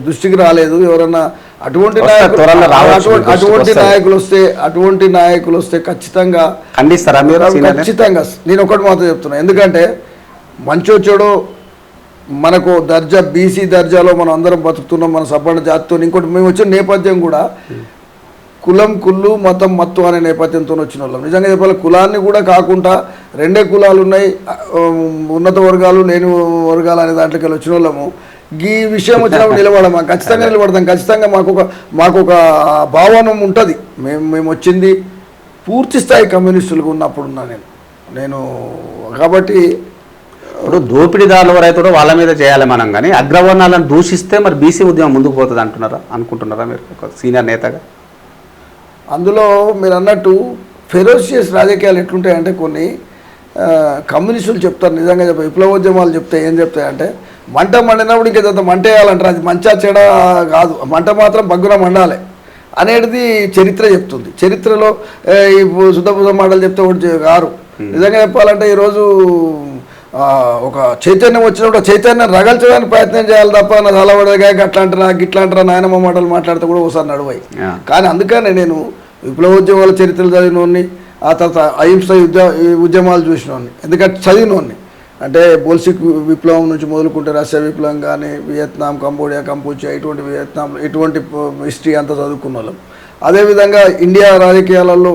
దృష్టికి రాలేదు. ఎవరన్నా అటువంటి నాయకులు వస్తే ఖచ్చితంగా ఖండిస్తారా మీరు? ఖచ్చితంగా నేను ఒకటి మాత్రం చెప్తున్నా. ఎందుకంటే మంచో చెడో మనకు దర్జా బీసీ దర్జాలో మనం అందరం బతుకుతున్నాం, మన సబ్బండ జాతితో. ఇంకోటి మేము వచ్చిన నేపథ్యం కూడా కులం కుళ్ళు మతం మత్తు అనే నేపథ్యంతో వచ్చిన వాళ్ళం. నిజంగా చెప్పాలి, కులాన్ని కూడా కాకుండా రెండే కులాలు ఉన్నాయి, ఉన్నత వర్గాలు లేని వర్గాలు అనే దాంట్లోకి వెళ్ళి వచ్చిన వాళ్ళము. ఈ విషయం వచ్చినప్పుడు నిలబడమా, ఖచ్చితంగా నిలబడతాం. ఖచ్చితంగా మాకు ఒక భావన ఉంటుంది. మేము వచ్చింది పూర్తి స్థాయి కమ్యూనిస్టులుగా ఉన్నప్పుడు ఉన్నా నేను కాబట్టి ఇప్పుడు దోపిడీదారులు ఎవరైతే వాళ్ళ మీద చేయాలి మనం, కానీ అగ్రవర్ణాలను దూషిస్తే మరి బీసీ ఉద్యమం ముందుకు పోతుంది అనుకుంటున్నారా మీరు ఒక సీనియర్ నేతగా? అందులో మీరు అన్నట్టు ఫెరోషియస్ రాజకీయాలు ఎట్లుంటాయంటే కొన్ని కమ్యూనిస్టులు చెప్తారు, నిజంగా చెప్పారు, విప్లవోద్యమాలు ఏం చెప్తాయంటే మంట మండినప్పుడు ఇంకేదంత మంట వేయాలంటారు. అది మంచా చెడ కాదు, మంట మాత్రం బగ్గున మండాలి అనేది చరిత్ర చెప్తుంది. చరిత్రలో ఈ శుద్ధపుద్ధ మాటలు చెప్తే ఒకటి గారు. నిజంగా చెప్పాలంటే ఈరోజు ఒక చైతన్యం వచ్చినప్పుడు చైతన్యం రగల్చడానికి ప్రయత్నం చేయాలి తప్ప నా తలవడగా గిట్లాంటారా నాయనమ్మ మాటలు మాట్లాడితే కూడా ఒకసారి నడువాయి. కానీ అందుకనే నేను విప్లవోద్యమాల చరిత్రలు చదివినోడిని, ఆ తర్వాత అహింస ఉద్యమాలు చూసినోడిని. ఎందుకంటే చదివినోడిని అంటే బోల్సిక్ విప్లవం నుంచి మొదలుకుంటే రష్యా విప్లవం కానీ వియత్నాం, కంబోడియా, కంపూచియా ఇటువంటి హిస్టరీ అంతా చదువుకున్న వాళ్ళం. అదేవిధంగా ఇండియా రాజకీయాలలో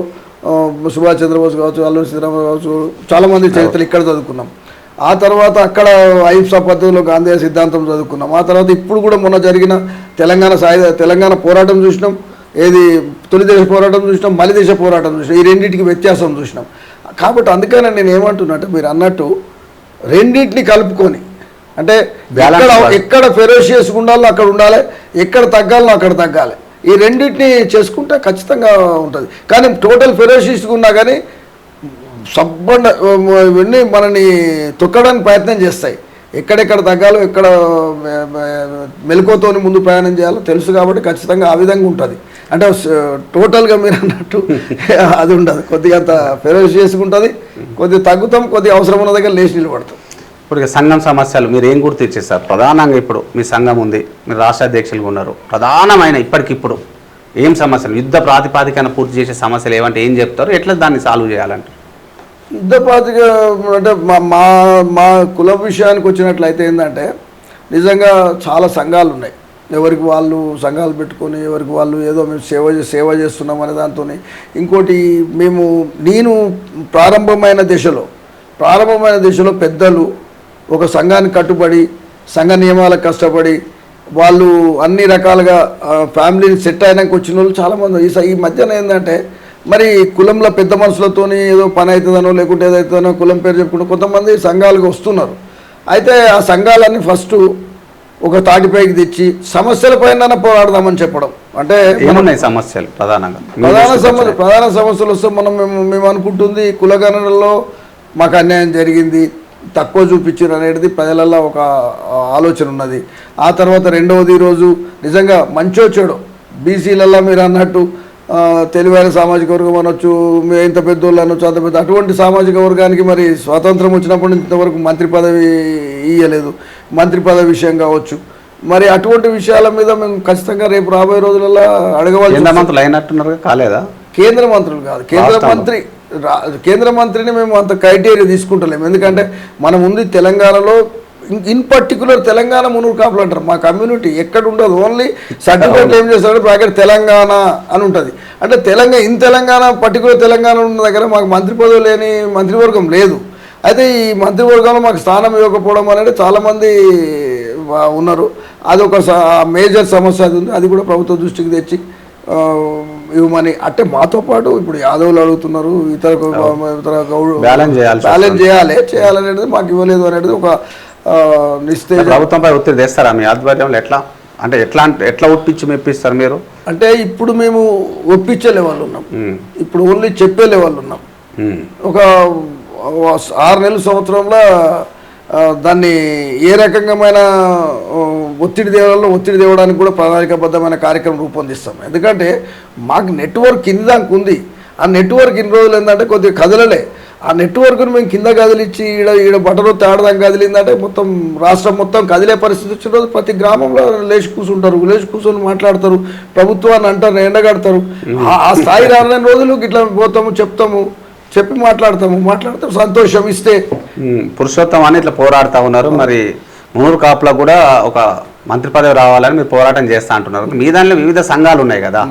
సుభాష్ చంద్రబోస్ కావచ్చు, అల్లూరి సీతారామరావు కావచ్చు, చాలామంది చరిత్రలు ఇక్కడ చదువుకున్నాం. ఆ తర్వాత అక్కడ అహింసా పద్ధతిలో గాంధీ సిద్ధాంతం చదువుకున్నాం. ఆ తర్వాత ఇప్పుడు కూడా మొన్న జరిగిన తెలంగాణ పోరాటం చూసినాం, ఏది తొలి దేశ పోరాటం చూసినాం, మలి దేశ పోరాటం చూసినాం. ఈ రెండింటికి వ్యత్యాసం చూసినాం. కాబట్టి అందుకనే నేను ఏమంటున్నట్టు మీరు అన్నట్టు రెండింటిని కలుపుకొని అంటే ఎక్కడ ఫెరోషియస్ ఉండాలో అక్కడ ఉండాలి, ఎక్కడ తగ్గాలో అక్కడ తగ్గాలి. ఈ రెండింటిని చేసుకుంటే ఖచ్చితంగా ఉంటుంది. కానీ టోటల్ ఫెరోషియస్గా ఉన్నా కానీ సబ్బండ ఇవన్నీ మనని తొక్కడానికి ప్రయత్నం చేస్తాయి. ఎక్కడెక్కడ తగ్గాలో ఎక్కడ మెలకువతోని ముందు ప్రయాణం చేయాలో తెలుసు కాబట్టి ఖచ్చితంగా ఆ విధంగా ఉంటుంది. అంటే టోటల్గా మీరు అన్నట్టు అది ఉండదు, కొద్దిగా అంత ఫెరోషియస్గా ఉంటుంది, కొద్దిగా తగ్గుతాం, కొద్దిగా అవసరం ఉన్న దగ్గర లేచి నిలబడతాం. ఇప్పుడు సంఘం సమస్యలు మీరు ఏం గుర్తించేస్తారు? ప్రధానంగా ఇప్పుడు మీ సంఘం ఉంది, మీరు రాష్ట్ర అధ్యక్షులుగా ఉన్నారు, ప్రధానమైన ఇప్పటికిప్పుడు ఏం సమస్యలు, యుద్ధ ప్రాతిపాదికన పూర్తి చేసే సమస్యలు ఏమంటే ఏం చెప్తారు, ఎట్లా దాన్ని సాల్వ్ చేయాలంటే? యుద్ధ ప్రాతిక అంటే మా కుల విషయానికి వచ్చినట్లయితే ఏంటంటే నిజంగా చాలా సంఘాలు ఉన్నాయి. ఎవరికి వాళ్ళు సంఘాలు పెట్టుకొని ఎవరికి వాళ్ళు ఏదో మేము సేవ చేస్తున్నాం అనే దాంతో. ఇంకోటి నేను ప్రారంభమైన దశలో పెద్దలు ఒక సంఘానికి కట్టుబడి సంఘ నియమాలకు కష్టపడి వాళ్ళు అన్ని రకాలుగా ఫ్యామిలీని సెట్ అయినాక వచ్చిన వాళ్ళు చాలామంది. ఈ మధ్యన ఏంటంటే మరి కులంలో పెద్ద మనుషులతోని ఏదో పని అవుతుందనో లేకుంటే ఏదైతుందనో కులం పేరు చెప్పుకుంటూ కొంతమంది సంఘాలుగా వస్తున్నారు. అయితే ఆ సంఘాలన్నీ ఫస్ట్ ఒక తాటిపైకి తెచ్చి సమస్యలపైన పోరాడదామని చెప్పడం. అంటే ఏమున్నాయి సమస్యలు? ప్రధాన సమస్యలు వస్తే మేము అనుకుంటుంది కులగణనలో మాకు అన్యాయం జరిగింది, తక్కువ చూపించారు అనేది ప్రజలలో ఒక ఆలోచన ఉన్నది. ఆ తర్వాత రెండవది ఈరోజు నిజంగా మంచో చెడో బీసీలలో మీరు అన్నట్టు తెలివైన సామాజిక వర్గం అనొచ్చు, ఇంత పెద్దోళ్ళు అనొచ్చు, అంత పెద్ద అటువంటి సామాజిక వర్గానికి మరి స్వాతంత్రం వచ్చినప్పటి నుంచి ఇంతవరకు మంత్రి పదవి ఇవ్వలేదు. మంత్రి పదవి విషయం కావచ్చు, మరి అటువంటి విషయాల మీద మేము ఖచ్చితంగా రేపు రాబోయే రోజులలో అడగవాలి. మంత్రులు అయినట్టున్నారు కాలేదా? కేంద్ర మంత్రులు కాదు, కేంద్ర మంత్రి కేంద్ర మంత్రిని మేము అంత క్రైటీరియా తీసుకుంటలేము. ఎందుకంటే మనం ఉంది తెలంగాణలో, ఇన్ పర్టికులర్ తెలంగాణ మునుగు కాపులు అంటారు. మా కమ్యూనిటీ ఎక్కడ ఉండదు, ఓన్లీ సర్టిఫికేట్ ఏం చేస్తారంటే బ్రాకెట్ తెలంగాణ అని ఉంటుంది. అంటే తెలంగాణ పర్టికులర్ తెలంగాణ ఉన్న దగ్గర మాకు మంత్రి పదవి లేని మంత్రివర్గం లేదు. అయితే ఈ మంత్రివర్గంలో మాకు స్థానం ఇవ్వకపోవడం అనేది చాలామంది ఉన్నారు. అది ఒక మేజర్ సమస్య అది ఉంది. అది కూడా ప్రభుత్వ దృష్టికి తెచ్చి ఇవ్వమని, అంటే మాతో పాటు ఇప్పుడు యాదవులు అడుగుతున్నారు, ఇతర బ్యాలెన్స్ చేయాలనేది మాకు ఇవ్వలేదు అనేది ఒక నిశ్చయ. ప్రభుత్వంపై ఒత్తిడి తెస్తారా మీ ఆధ్వర్యంలో? ఎట్లా అంటే ఎట్లా ఒప్పించి మెప్పిస్తారు మీరు? అంటే ఇప్పుడు మేము ఒప్పించే లెవెల్ ఉన్నాం, ఇప్పుడు ఓన్లీ చెప్పే లెవెల్ ఉన్నాం. ఒక 6 నెలల సంవత్సరంలో దాన్ని ఏ రకంగామైన ఒత్తిడి తేవడానికి కూడా ప్రణాళికాబద్ధమైన కార్యక్రమం రూపొందిస్తాం. ఎందుకంటే మాకు నెట్వర్క్ కింద దానికి ఉంది. ఆ నెట్వర్క్ ఇన్ని రోజులు ఏంటంటే కొద్దిగా కదలలే. ఆ నెట్వర్క్ను మేము కింద కదిలిచ్చి ఈడ బట్టలు తేడదాం కదిలిందంటే మొత్తం రాష్ట్రం మొత్తం కదిలే పరిస్థితి వచ్చిన రోజు ప్రతి గ్రామంలో లేచి కూర్చొని మాట్లాడతారు, ప్రభుత్వాన్ని అంటారు, ఎండగడతారు. ఆ స్థాయి రాని రోజులు ఇట్లా పోతాము, చెప్పి మాట్లాడతాం, సంతోషం ఇస్తే. పురుషోత్తం అని ఇట్లా పోరాడుతూ ఉన్నారు. మరి మునూరు కాపులో కూడా ఒక మంత్రి పదవి రావాలని మీరు పోరాటం చేస్తా అంటున్నారు. మీ దానిలో వివిధ సంఘాలు ఉన్నాయి కదా,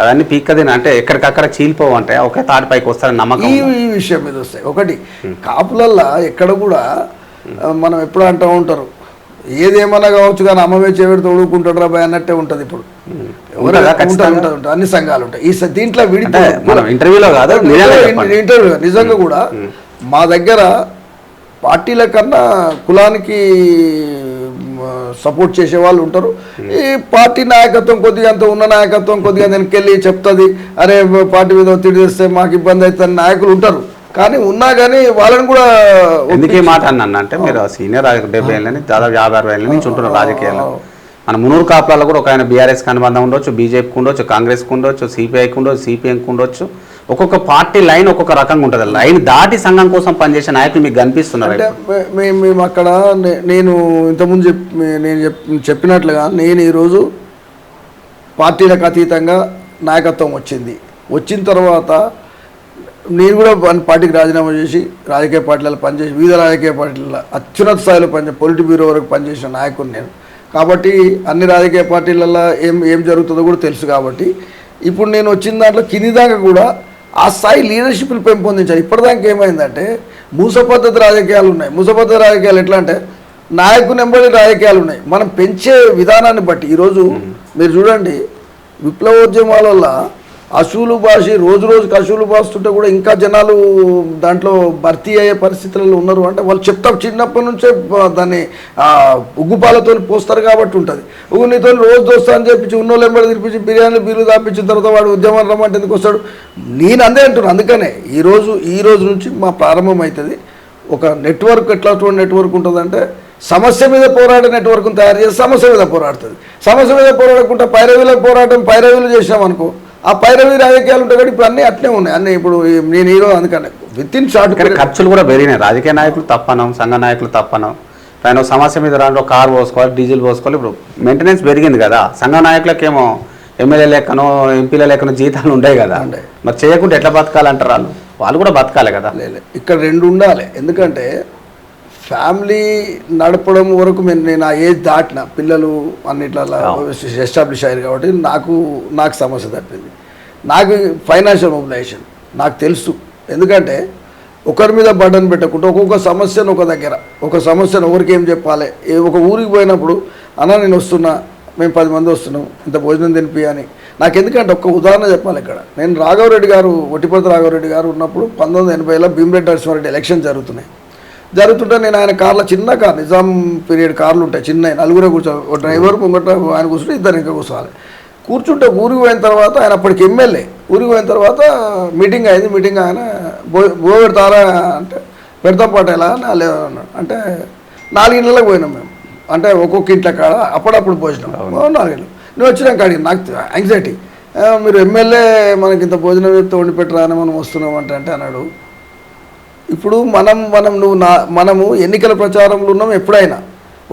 అవన్నీ పీక్కదిన అంటే ఎక్కడికక్కడ చీలిపోవు అంటే ఒకే తాటిపైకి వస్తారని నమ్మకం. ఈ విషయం మీద వస్తాయి. ఒకటి కాపులల్లా ఎక్కడ కూడా మనం ఎప్పుడు అంటూ ఉంటారు, ఏదేమన్నా కావచ్చు కానీ అమ్మవే చేపెడితే తోడుకుంటాడు రాబాయ్ అన్నట్టే ఉంటుంది. ఇప్పుడు అన్ని సంఘాలు ఉంటాయి. ఈ దీంట్లో ఇంటర్వ్యూలో కాదు, ఇంటర్వ్యూ నిజంగా కూడా మా దగ్గర పార్టీల కన్నా కులానికి సపోర్ట్ చేసే వాళ్ళు ఉంటారు. ఈ పార్టీ నాయకత్వం కొద్దిగా అంత ఉన్న నాయకత్వం కొద్దిగా వెనకెళ్ళి చెప్తుంది, అరే పార్టీ మీద ఒత్తిడి చేస్తే మాకు ఇబ్బంది అవుతుంది నాయకులు ఉంటారు. కానీ ఉన్నా కానీ వాళ్ళని కూడా ఎందుకే మాట అన్నా అంటే మీరు సీనియర్ 70 ఏళ్ళని దాదాపు 50-60 ఏళ్ళ నుంచి ఉంటున్నారు రాజకీయాల్లో. మన మునూరు కాపులలో కూడా ఒక ఆయన బీఆర్ఎస్కి అనుబంధం ఉండొచ్చు, బీజేపీకి ఉండొచ్చు, కాంగ్రెస్కి ఉండొచ్చు, సిపిఐకి ఉండొచ్చు, సిపిఎంకి ఉండొచ్చు. ఒక్కొక్క పార్టీ లైన్ ఒక్కొక్క రకంగా ఉంటుంది. లైన్ దాటి సంఘం కోసం పనిచేసే నాయకులు మీకు కనిపిస్తున్నారు. అంటే మేము అక్కడ నేను ఇంతకుముందు చెప్పినట్లుగా నేను ఈరోజు పార్టీలకు అతీతంగా నాయకత్వం వచ్చిన తర్వాత నేను కూడా పార్టీకి రాజీనామా చేసి రాజకీయ పార్టీలలో పనిచేసి వివిధ రాజకీయ పార్టీలలో అత్యున్నత స్థాయిలో పొలిట్ బ్యూరో వరకు పనిచేసిన నాయకుడు నేను. కాబట్టి అన్ని రాజకీయ పార్టీలలో ఏం జరుగుతుందో కూడా తెలుసు. కాబట్టి ఇప్పుడు నేను వచ్చిన దాంట్లో కింది దాకా కూడా ఆ స్థాయి లీడర్షిప్లు పెంపొందించాలి. ఇప్పటిదాకా ఏమైందంటే మూస పద్ధతి రాజకీయాలు ఉన్నాయి. మూస పద్ధతి రాజకీయాలు ఎట్లా అంటే నాయకుని వెంబడి రాజకీయాలు ఉన్నాయి. మనం పెంచే విధానాన్ని బట్టి ఈరోజు మీరు చూడండి, విప్లవోద్యమాల వల్ల అసూలు భాషి రోజుకి అసూలు భాస్తుంటే కూడా ఇంకా జనాలు దాంట్లో భర్తీ అయ్యే పరిస్థితులలో ఉన్నారు. అంటే వాళ్ళు చెప్తాం చిన్నప్పటి నుంచే దాన్ని ఉగ్గుపాలతో పోస్తారు కాబట్టి ఉంటుంది. నీతో రోజు దోస్తా అని చెప్పించి ఉన్నోళ్ళు ఎంబడి తినిపించి బిర్యానీలు బిల్లు దాపించిన తర్వాత వాడు ఉద్యమం రమ్మంటే ఎందుకు వస్తాడు? నేను అందే అంటున్నాను. అందుకనే ఈ రోజు నుంచి మా ప్రారంభం అవుతుంది. ఒక నెట్వర్క్ ఎట్లాంటి నెట్వర్క్ ఉంటుందంటే సమస్య మీద పోరాడే నెట్వర్క్ను తయారు చేసి సమస్య మీద పోరాడుతుంది. సమస్య మీద పోరాడకుండా పైరవీలు చేసినాం అనుకో, ఆ పైరవీ రాజకీయాలు ఉంటాయి కాబట్టి ఇప్పుడు అన్నీ అట్లే ఉన్నాయి. అన్నీ ఇప్పుడు నేను ఈరోజు అందుకనే విత్ ఇన్ షార్ట్ ఖర్చులు కూడా పెరిగినాయి. రాజకీయ నాయకులు తప్పనం, సంఘ నాయకులు తప్పనం. పైన సమస్య మీద రాంట్లో కారు పోసుకోవాలి, డీజిల్ పోసుకోవాలి. ఇప్పుడు మెయింటెనెన్స్ పెరిగింది కదా, సంఘ నాయకులకేమో ఎమ్మెల్యే లెక్కనో ఎంపీల లెక్కనో జీతాలు ఉంటాయి కదా, మరి చేయకుండా ఎట్లా బతకాలంటారు? వాళ్ళు కూడా బతకాలి కదా. ఇక్కడ రెండు ఉండాలి. ఎందుకంటే ఫ్యామిలీ నడపడం వరకు నేను ఆ ఏజ్ దాటిన పిల్లలు అన్నిట్లలో ఎస్టాబ్లిష్ అయ్యారు కాబట్టి నాకు సమస్య తప్పింది. నాకు ఫైనాన్షియల్ మొబిలైజేషన్ నాకు తెలుసు. ఎందుకంటే ఒకరి మీద బర్డన్ పెట్టకుండా ఒక్కొక్క సమస్యను ఒక సమస్యను ఎవరికి ఏం చెప్పాలి. ఒక ఊరికి పోయినప్పుడు అన్న నేను వస్తున్నా, మేము 10 మంది వస్తున్నాం, ఇంత భోజనం తినిపి అని. నాకు ఎందుకంటే ఒక్క ఉదాహరణ చెప్పాలి. ఇక్కడ నేను ఒట్టిపర్తి రాఘవరెడ్డి గారు ఉన్నప్పుడు 1980లో భీమిరెడ్డి నరసింహారెడ్డి ఎలక్షన్ జరుగుతుంటే నేను ఆయన కార్లో, చిన్న కార్, నిజాం పీరియడ్ కార్లు ఉంటాయి చిన్న, నలుగురే కూర్చోవాలి. ఒక డ్రైవర్ ముంగట ఆయన కూర్చుంటే ఇద్దరు ఇంకా కూర్చుంటే ఊరికి పోయిన తర్వాత ఆయన అప్పటికి ఎమ్మెల్యే. ఊరికి పోయిన తర్వాత మీటింగ్ అయింది. మీటింగ్ ఆయన బో పెడతారా అంటే పెడతాం పట్టేలా లేదన్నాడు. అంటే 4 గంటలకు పోయినాం మేము. అంటే ఒక్కొక్క ఇంట్లో కాడ అప్పుడప్పుడు భోజనం 4 గంటలు. నేను వచ్చినాక అడిగి నాకు యాంగ్జైటీ, మీరు ఎమ్మెల్యే మనకి ఇంత భోజనం చెప్తే వండి పెట్టరా అని మనం వస్తున్నాం అంటే అన్నాడు. ఇప్పుడు మనము ఎన్నికల ప్రచారంలో ఉన్నాం. ఎప్పుడైనా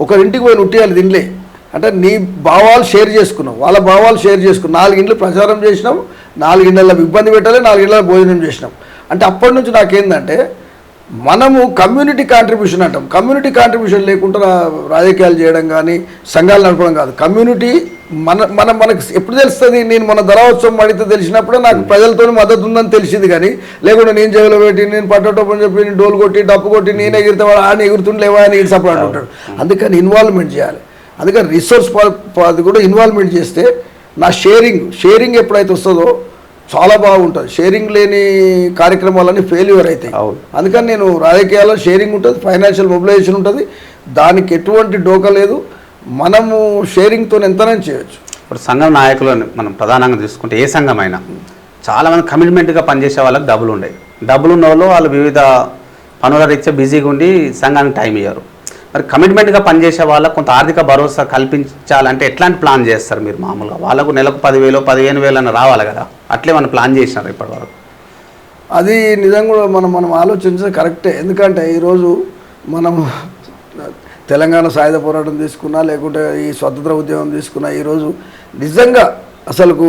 ఒకరింటికి పోయి ఉట్టియాలి తినలే అంటే నీ భావాలు షేర్ చేసుకున్నాం, వాళ్ళ భావాలు షేర్ చేసుకున్నాం. 4 గంటలు ప్రచారం చేసినాం, 4 గంటల ఇబ్బంది పెట్టాలి, 4 గంటల భోజనం చేసినాం. అంటే అప్పటి నుంచి నాకేందంటే మనము కమ్యూనిటీ కాంట్రిబ్యూషన్ అంటాం. కమ్యూనిటీ కాంట్రిబ్యూషన్ లేకుండా రాజకీయాలు చేయడం కానీ సంఘాలు నడపడం కాదు. కమ్యూనిటీ మనకు ఎప్పుడు తెలుస్తుంది? నేను మన ధరావత్సవం అడిగితే తెలిసినప్పుడే నాకు ప్రజలతో మద్దతు ఉందని తెలిసింది. కానీ లేకుండా నేను చెవిలో పెట్టి నేను పట్టటోపని చెప్పి నేను డోలు కొట్టి డప్పు కొట్టి నేను ఎగిరితే వాడు ఆయన ఎగురుతుండేవా అని ఈడు సపోర్ట్ అంటాడు. అందుకని ఇన్వాల్వ్మెంట్ చేయాలి. అందుకని రిసోర్స్ అది కూడా ఇన్వాల్వ్మెంట్ చేస్తే నా షేరింగ్ ఎప్పుడైతే వస్తుందో చాలా బాగుంటుంది. షేరింగ్ లేని కార్యక్రమాలన్నీ ఫెయిల్యూర్ అవుతాయి. అందుకని నేను రాజకీయాల్లో షేరింగ్ ఉంటుంది, ఫైనాన్షియల్ మొబిలైజేషన్ ఉంటుంది, దానికి ఎటువంటి డోకా లేదు. మనము షేరింగ్తో ఎంతనైనా చేయొచ్చు. ఇప్పుడు సంఘం నాయకులను మనం ప్రధానంగా తీసుకుంటే ఏ సంఘం అయినా చాలామంది కమిట్మెంట్గా పనిచేసే వాళ్ళకి డబ్బులు ఉండవు. డబ్బులు ఉన్న వాళ్ళు వివిధ పనుల రీత్యా బిజీగా ఉండి సంఘానికి టైం ఇవ్వరు. మరి కమిట్మెంట్గా పనిచేసే వాళ్ళకు కొంత ఆర్థిక భరోసా కల్పించాలంటే ఎట్లాంటి ప్లాన్ చేస్తారు మీరు? మామూలుగా వాళ్ళకు నెలకు 10,000 15,000 అని రావాలి కదా, అట్లే మనం ప్లాన్ చేసినారు ఇప్పటివరకు? అది నిజంగా కూడా మనం ఆలోచించడం కరెక్టే. ఎందుకంటే ఈరోజు మనం తెలంగాణ సాయుధ పోరాటం తీసుకున్నా, లేకుంటే ఈ స్వతంత్ర ఉద్యమం తీసుకున్నా, ఈరోజు నిజంగా అసలుకు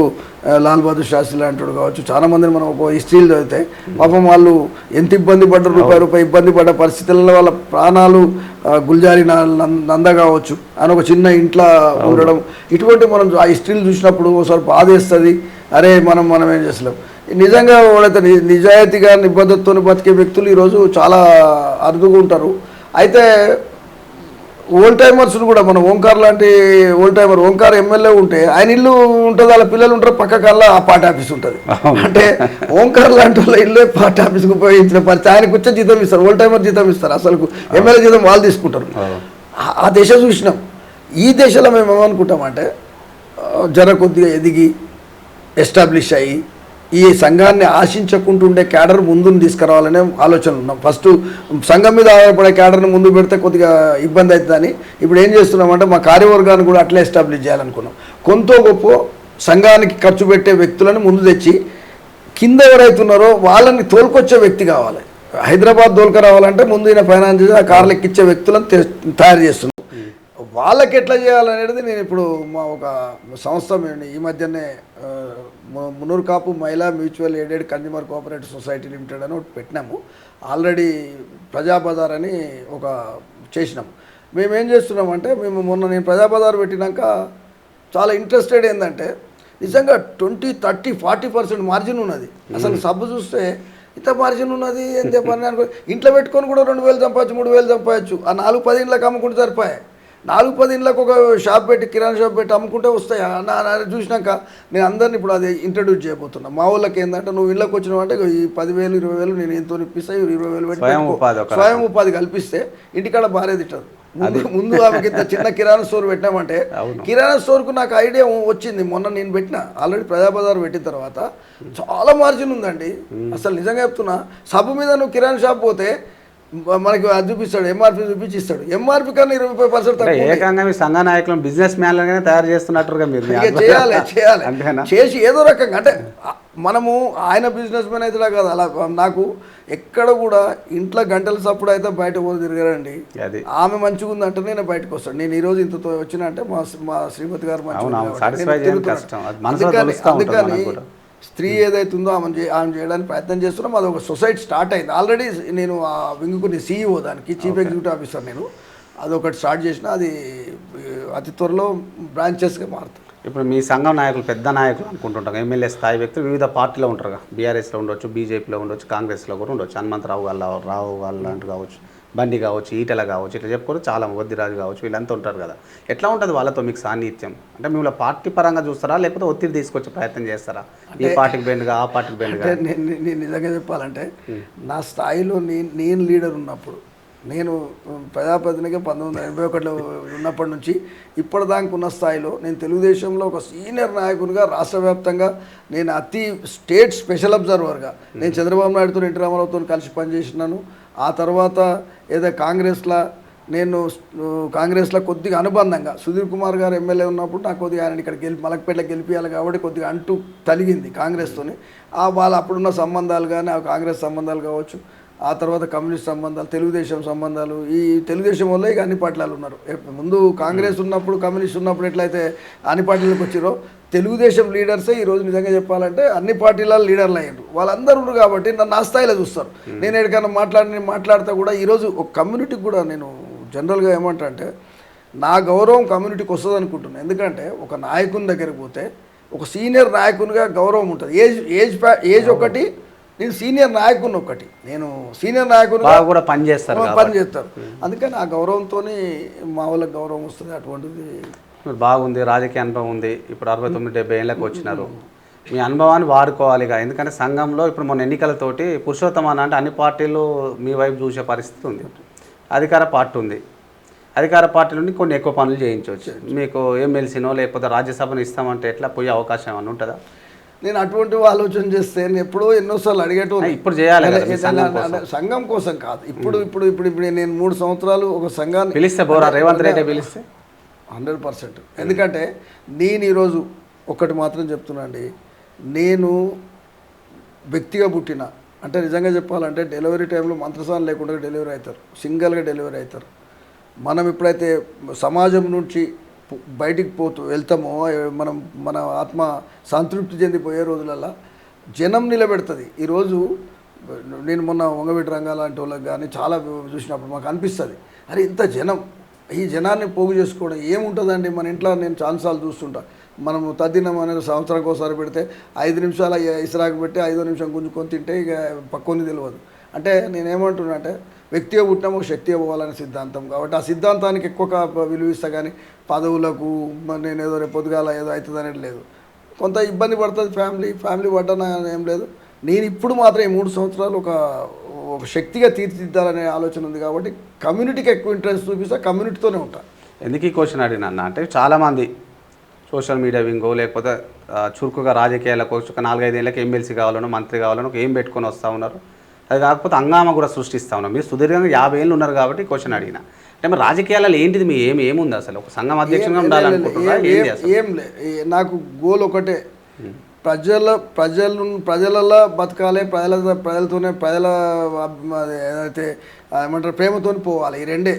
లాల్ బహదూర్ శాస్త్రి లాంటి కావచ్చు, చాలామందిని మనం ఒక హిస్టరీలు చదివితే పాపం వాళ్ళు ఎంత ఇబ్బంది పడ్డారు, రూపాయి ఇబ్బంది పడ్డ పరిస్థితులలో వాళ్ళ ప్రాణాలు గుల్జారి నంద కావచ్చు అని ఒక చిన్న ఇంట్లో ఉండడం, ఇటువంటి మనం ఆ హిస్టరీలు చూసినప్పుడు ఒకసారి బాధేస్తుంది. అరే మనం ఏం చేస్తలేం. నిజంగా వాళ్ళైతే నిజాయితీగా నిబద్ధతతో బతికే వ్యక్తులు ఈరోజు చాలా అరుదుగా ఉంటారు. అయితే ఓల్డ్ టైమర్స్ను కూడా మనం ఓంకార్ లాంటి ఓంకార్ ఎమ్మెల్యే ఉంటే ఆయన ఇల్లు ఉంటుంది, వాళ్ళ పిల్లలు ఉంటారు, పక్క కల్లా ఆ పార్టీ ఆఫీస్ ఉంటుంది. అంటే ఓంకార్ లాంటి వాళ్ళ ఇల్లే పార్టీ ఆఫీస్కి ఉపయోగించిన పరిస్థితి. ఆయనకు వచ్చే జీతం ఇస్తారు, ఓల్డ్ టైమర్ జీతం ఇస్తారు, అసలు ఎమ్మెల్యే జీతం వాళ్ళు తీసుకుంటారు. ఆ దేశ చూసినాం. ఈ దేశంలో మేము ఏమనుకుంటామంటే జర కొద్దిగా ఎదిగి ఎస్టాబ్లిష్ అయ్యి ఈ సంఘాన్ని ఆశించకుంటుండే క్యాడర్ ముందుని తీసుకురావాలనే ఆలోచన ఉన్నాం. ఫస్ట్ సంఘం మీద ఆధారపడే క్యాడర్ని ముందు పెడితే కొద్దిగా ఇబ్బంది అవుతుందని ఇప్పుడు ఏం చేస్తున్నామంటే మా కార్యవర్గాన్ని కూడా అట్లే ఎస్టాబ్లిష్ చేయాలనుకున్నాం. కొంత గొప్ప సంఘానికి ఖర్చు పెట్టే వ్యక్తులను ముందు తెచ్చి కింద ఎవరైతున్నారో వాళ్ళని తోలుకొచ్చే వ్యక్తి కావాలి. హైదరాబాద్ తోలుక రావాలంటే ముందు ఈయన ఫైనాన్స్ చేసి ఆ కార్లు ఎక్కించే వ్యక్తులను తయారు చేస్తున్నాం. వాళ్ళకి ఎట్లా చేయాలనేది నేను ఇప్పుడు మా ఒక సంస్థ ఈ మధ్యనే మునూరు కాపు మహిళా mutual aided consumer cooperative society limited అని ఒకటి పెట్టినాము. ఆల్రెడీ ప్రజాబజార్ అని ఒక చేసినాము. మేమేం చేస్తున్నామంటే నేను ప్రజాబజార్ పెట్టినాక చాలా ఇంట్రెస్టెడ్ ఏంటంటే నిజంగా 20, 30, 40% మార్జిన్ ఉన్నది. అసలు సబ్బు చూస్తే ఇంత మార్జిన్ ఉన్నది ఏం చెప్పని అనుకో. ఇంట్లో పెట్టుకొని కూడా 2,000 సంపాదించు, 3,000 సంపాదించు. ఆ 4-10 ఇండ్లకు అమ్ముకుంటే సరిపోయాయి. 4-10 ఇండ్లకు ఒక షాప్ పెట్టి కిరాణా షాప్ పెట్టి అమ్ముకుంటే వస్తాయి. చూసినాక నేను అందరిని ఇప్పుడు అది ఇంట్రడ్యూస్ చేయబోతున్నా. మా వాళ్ళకి ఏంటంటే నువ్వు ఇళ్ళకి వచ్చినావు అంటే ఈ 10,000, 20,000 నేను ఎంతో ఇప్పిస్తాయి, 20,000 పెట్టి స్వయం ఉపాధి కల్పిస్తే ఇంటికాడ భార్య తిట్టదు. ముందు ఆమెకి ఇంత చిన్న కిరాణా స్టోర్ పెట్టినామంటే కిరాణా స్టోర్కు నాకు ఐడియా వచ్చింది. మొన్న నేను పెట్టిన ఆల్రెడీ ప్రజాబజార్ పెట్టిన తర్వాత చాలా మార్జిన్ ఉందండి. అసలు నిజంగా చెప్తున్నా. సబ్బు మీద నువ్వు కిరాణా షాప్ పోతే మనకి అది చూపిస్తాడు, ఎంఆర్పి చూపించి ఇస్తాడు. ఎంఆర్పి కన్నా 20% ఏకంగా మీ సంఘ నాయకులను బిజినెస్ మ్యాన్లుగానే తయారు చేస్తున్నట్టుగా మీరు చేయాలి చేసి ఏదో రకంగా. అంటే మనము ఆయన బిజినెస్ మ్యాన్ అయితే కాదు. అలా నాకు ఎక్కడ కూడా ఇంట్లో గంటల సప్పుడు అయితే బయట పోయి తిరగారండి. ఆమె మంచిగా ఉందంటే నేను బయటకు వస్తాను. నేను ఈరోజు ఇంతతో వచ్చిన అంటే మా శ్రీమతి గారు అందుకని స్త్రీ ఏదైతే ఉందో ఆమె చేయడానికి ప్రయత్నం చేస్తున్నాం. అది ఒక సొసైటీ స్టార్ట్ అయింది ఆల్రెడీ. నేను ఆ వింగుకుని CEO దానికి చీఫ్ ఎగ్జిక్యూటివ్ ఆఫీసర్ నేను. అదొకటి స్టార్ట్ చేసిన, అది అతి త్వరలో బ్రాంచెస్గా మారుతుంది. ఇప్పుడు మీ సంఘం నాయకులు పెద్ద నాయకులు అనుకుంటుంటాం, ఎమ్మెల్యే స్థాయి వ్యక్తులు వివిధ పార్టీలో ఉంటారు కదా. బీఆర్ఎస్లో ఉండొచ్చు, బీజేపీలో ఉండొచ్చు, కాంగ్రెస్లో కూడా ఉండొచ్చు. హనుమంతరావు గారు లాంటి కావచ్చు, బండి కావచ్చు, ఈటెల కావచ్చు, ఇట్లా చెప్పుకోరు చాలా వద్దిరాజు కావచ్చు, వీళ్ళంతా ఉంటారు కదా. ఎట్లా ఉంటుంది వాళ్ళతో మీకు సాన్నిధ్యం? అంటే మిమ్మల్ని పార్టీ పరంగా చూస్తారా, లేకపోతే ఒత్తిడి తీసుకొచ్చే ప్రయత్నం చేస్తారా? ఈ పార్టీకి బెండ్గా ఆ పార్టీకి బెండ్గా? నేను నిజంగా చెప్పాలంటే నా స్థాయిలో నేను లీడర్ ఉన్నప్పుడు, నేను ప్రజాప్రతినిధిగా 1981లో ఉన్నప్పటి నుంచి ఇప్పటిదాకా ఉన్న స్థాయిలో నేను తెలుగుదేశంలో ఒక సీనియర్ నాయకునిగా రాష్ట్ర వ్యాప్తంగా నేను అతి స్టేట్ స్పెషల్ అబ్జర్వర్గా నేను చంద్రబాబు నాయుడుతో ఎన్టీ రామారావుతో కలిసి పనిచేసినాను. ఆ తర్వాత ఏదో కాంగ్రెస్లో కొద్దిగా అనుబంధంగా సుధీర్ కుమార్ గారు ఎమ్మెల్యే ఉన్నప్పుడు నాకు కొద్దిగా ఆయన ఇక్కడ మలక్పేటలో గెలిపించాలి కాబట్టి కొద్దిగా అంటూ తలిగింది కాంగ్రెస్తోని. వాళ్ళ అప్పుడున్న సంబంధాలు కానీ ఆ కాంగ్రెస్ సంబంధాలు కావచ్చు, ఆ తర్వాత కమ్యూనిస్ట్ సంబంధాలు, తెలుగుదేశం సంబంధాలు. ఈ తెలుగుదేశం వల్ల ఇక అన్ని పార్టీలు ఉన్నారు. ముందు కాంగ్రెస్ ఉన్నప్పుడు, కమ్యూనిస్ట్ ఉన్నప్పుడు ఎట్లయితే అన్ని పార్టీలకు వచ్చిరో తెలుగుదేశం లీడర్సే ఈరోజు నిజంగా చెప్పాలంటే అన్ని పార్టీల లీడర్లు అయ్యారు. వాళ్ళందరూ ఉన్నారు కాబట్టి నన్ను ఆ స్థాయిలో చూస్తారు. నేను ఎక్కడికైనా మాట్లాడితే కూడా ఈరోజు ఒక కమ్యూనిటీకి కూడా నేను జనరల్గా ఏమంటా అంటే నా గౌరవం కమ్యూనిటీకి వస్తుంది అనుకుంటున్నాను. ఎందుకంటే ఒక నాయకుని దగ్గరికి పోతే ఒక సీనియర్ నాయకునిగా గౌరవం ఉంటుంది. ఏజ్ ఒకటి, నేను సీనియర్ నాయకుని ఒకటి, నేను సీనియర్ నాయకుని కూడా పనిచేస్తారు. అందుకని ఆ గౌరవంతో మా వాళ్ళకి గౌరవం వస్తుంది. అటువంటిది బాగుంది, రాజకీయ అనుభవం ఉంది. ఇప్పుడు 69-70 ఏళ్ళకి వచ్చినారు. మీ అనుభవాన్ని వాడుకోవాలి. ఎందుకంటే సంఘంలో ఇప్పుడు మొన్న ఎన్నికలతోటి పురుషోత్తమాన అంటే అన్ని పార్టీలు మీ వైపు చూసే పరిస్థితి ఉంది. అధికార పార్టీ ఉంది, అధికార పార్టీ నుండి కొన్ని ఎక్కువ పనులు చేయించవచ్చు. మీకు ఎమ్మెల్సీనో లేకపోతే రాజ్యసభను ఇస్తామంటే ఎట్లా పోయే అవకాశం ఏమైనా ఉంటుందా? నేను అటువంటి ఆలోచన చేస్తే నేను ఎప్పుడో ఎన్నోసార్లు అడిగేటోళ్ళు. ఇప్పుడు చేయాలి, సంఘం కోసం కాదు. ఇప్పుడు నేను 3 సంవత్సరాలు ఒక సంఘాన్ని పిలిస్తే బోరా రేవంత్ రెడ్డి పిలిస్తే 100%. ఎందుకంటే నేను ఈరోజు ఒకటి మాత్రం చెప్తున్నాండి, నేను వ్యక్తిగా పుట్టిన అంటే నిజంగా చెప్పాలంటే డెలివరీ టైంలో మంత్రసానం లేకుండా డెలివరీ అవుతారు, సింగిల్గా డెలివరీ అవుతారు. మనం ఎప్పుడైతే సమాజం నుంచి బయటికి వెళ్తామో మన ఆత్మ సంతృప్తి చెందిపోయే రోజులల్లో జనం నిలబెడుతుంది. ఈరోజు నేను మొన్న వంగవీటి రంగా లాంటి వాళ్ళకి కానీ చాలా చూసినప్పుడు మాకు అనిపిస్తుంది, అరే ఇంత జనం, ఈ జనాన్ని పోగు చేసుకోవడం ఏముంటుందండి. మన ఇంట్లో నేను చాలాసార్లు చూస్తుంటా, మనము తద్దినం అనేది సంవత్సరానికి ఒకసారి పెడితే 5 నిమిషాలు ఇసరాకు పెట్టి 5వ నిమిషం గుంజుకొని తింటే ఇక పక్కొని తెలియదు. అంటే నేనేమంటున్నా అంటే వ్యక్తిగా పుట్టినాము శక్తిగా పోవాలనే సిద్ధాంతం కాబట్టి ఆ సిద్ధాంతానికి ఎక్కువ విలువ ఇస్తా. కానీ పదవులకు నేను ఏదో రేపు పొద్దుగాల ఏదో అవుతుంది అనేది లేదు. కొంత ఇబ్బంది పడుతుంది ఫ్యామిలీ పడ్డా ఏం లేదు. నేను ఇప్పుడు మాత్రం ఈ 3 సంవత్సరాలు ఒక శక్తిగా తీర్చిదిద్దాలనే ఆలోచన ఉంది కాబట్టి కమ్యూనిటీకి ఎక్కువ ఇంట్రెస్ట్ చూపిస్తా, కమ్యూనిటీతోనే ఉంటా. ఎందుకు ఈ క్వశ్చన్ అడిగినా అంటే చాలామంది సోషల్ మీడియా వింగో లేకపోతే చురుకుగా రాజకీయాలకు ఒక 4-5 ఏళ్ళకి ఎమ్మెల్సీ కావాలనో మంత్రి కావాలనో ఒక ఏం పెట్టుకొని వస్తూ ఉన్నారు. అది కాకపోతే హంగామా కూడా సృష్టిస్తూ ఉన్నారు. మీరు సుదీర్ఘంగా 50 ఏళ్ళు ఉన్నారు కాబట్టి క్వశ్చన్ అడిగిన అంటే మరి రాజకీయాలలో ఏంటిది మీ ఏముంది అసలు? ఒక సంఘం అధ్యక్షుడిగా ఉండాలనుకుంటున్నారా? ఏం లే, నాకు గోల్ ఒకటే, ప్రజలలో బతకాలి, ప్రజలతోనే ఏదైతే ఏమంటారు ప్రేమతో పోవాలి. ఈ రెండే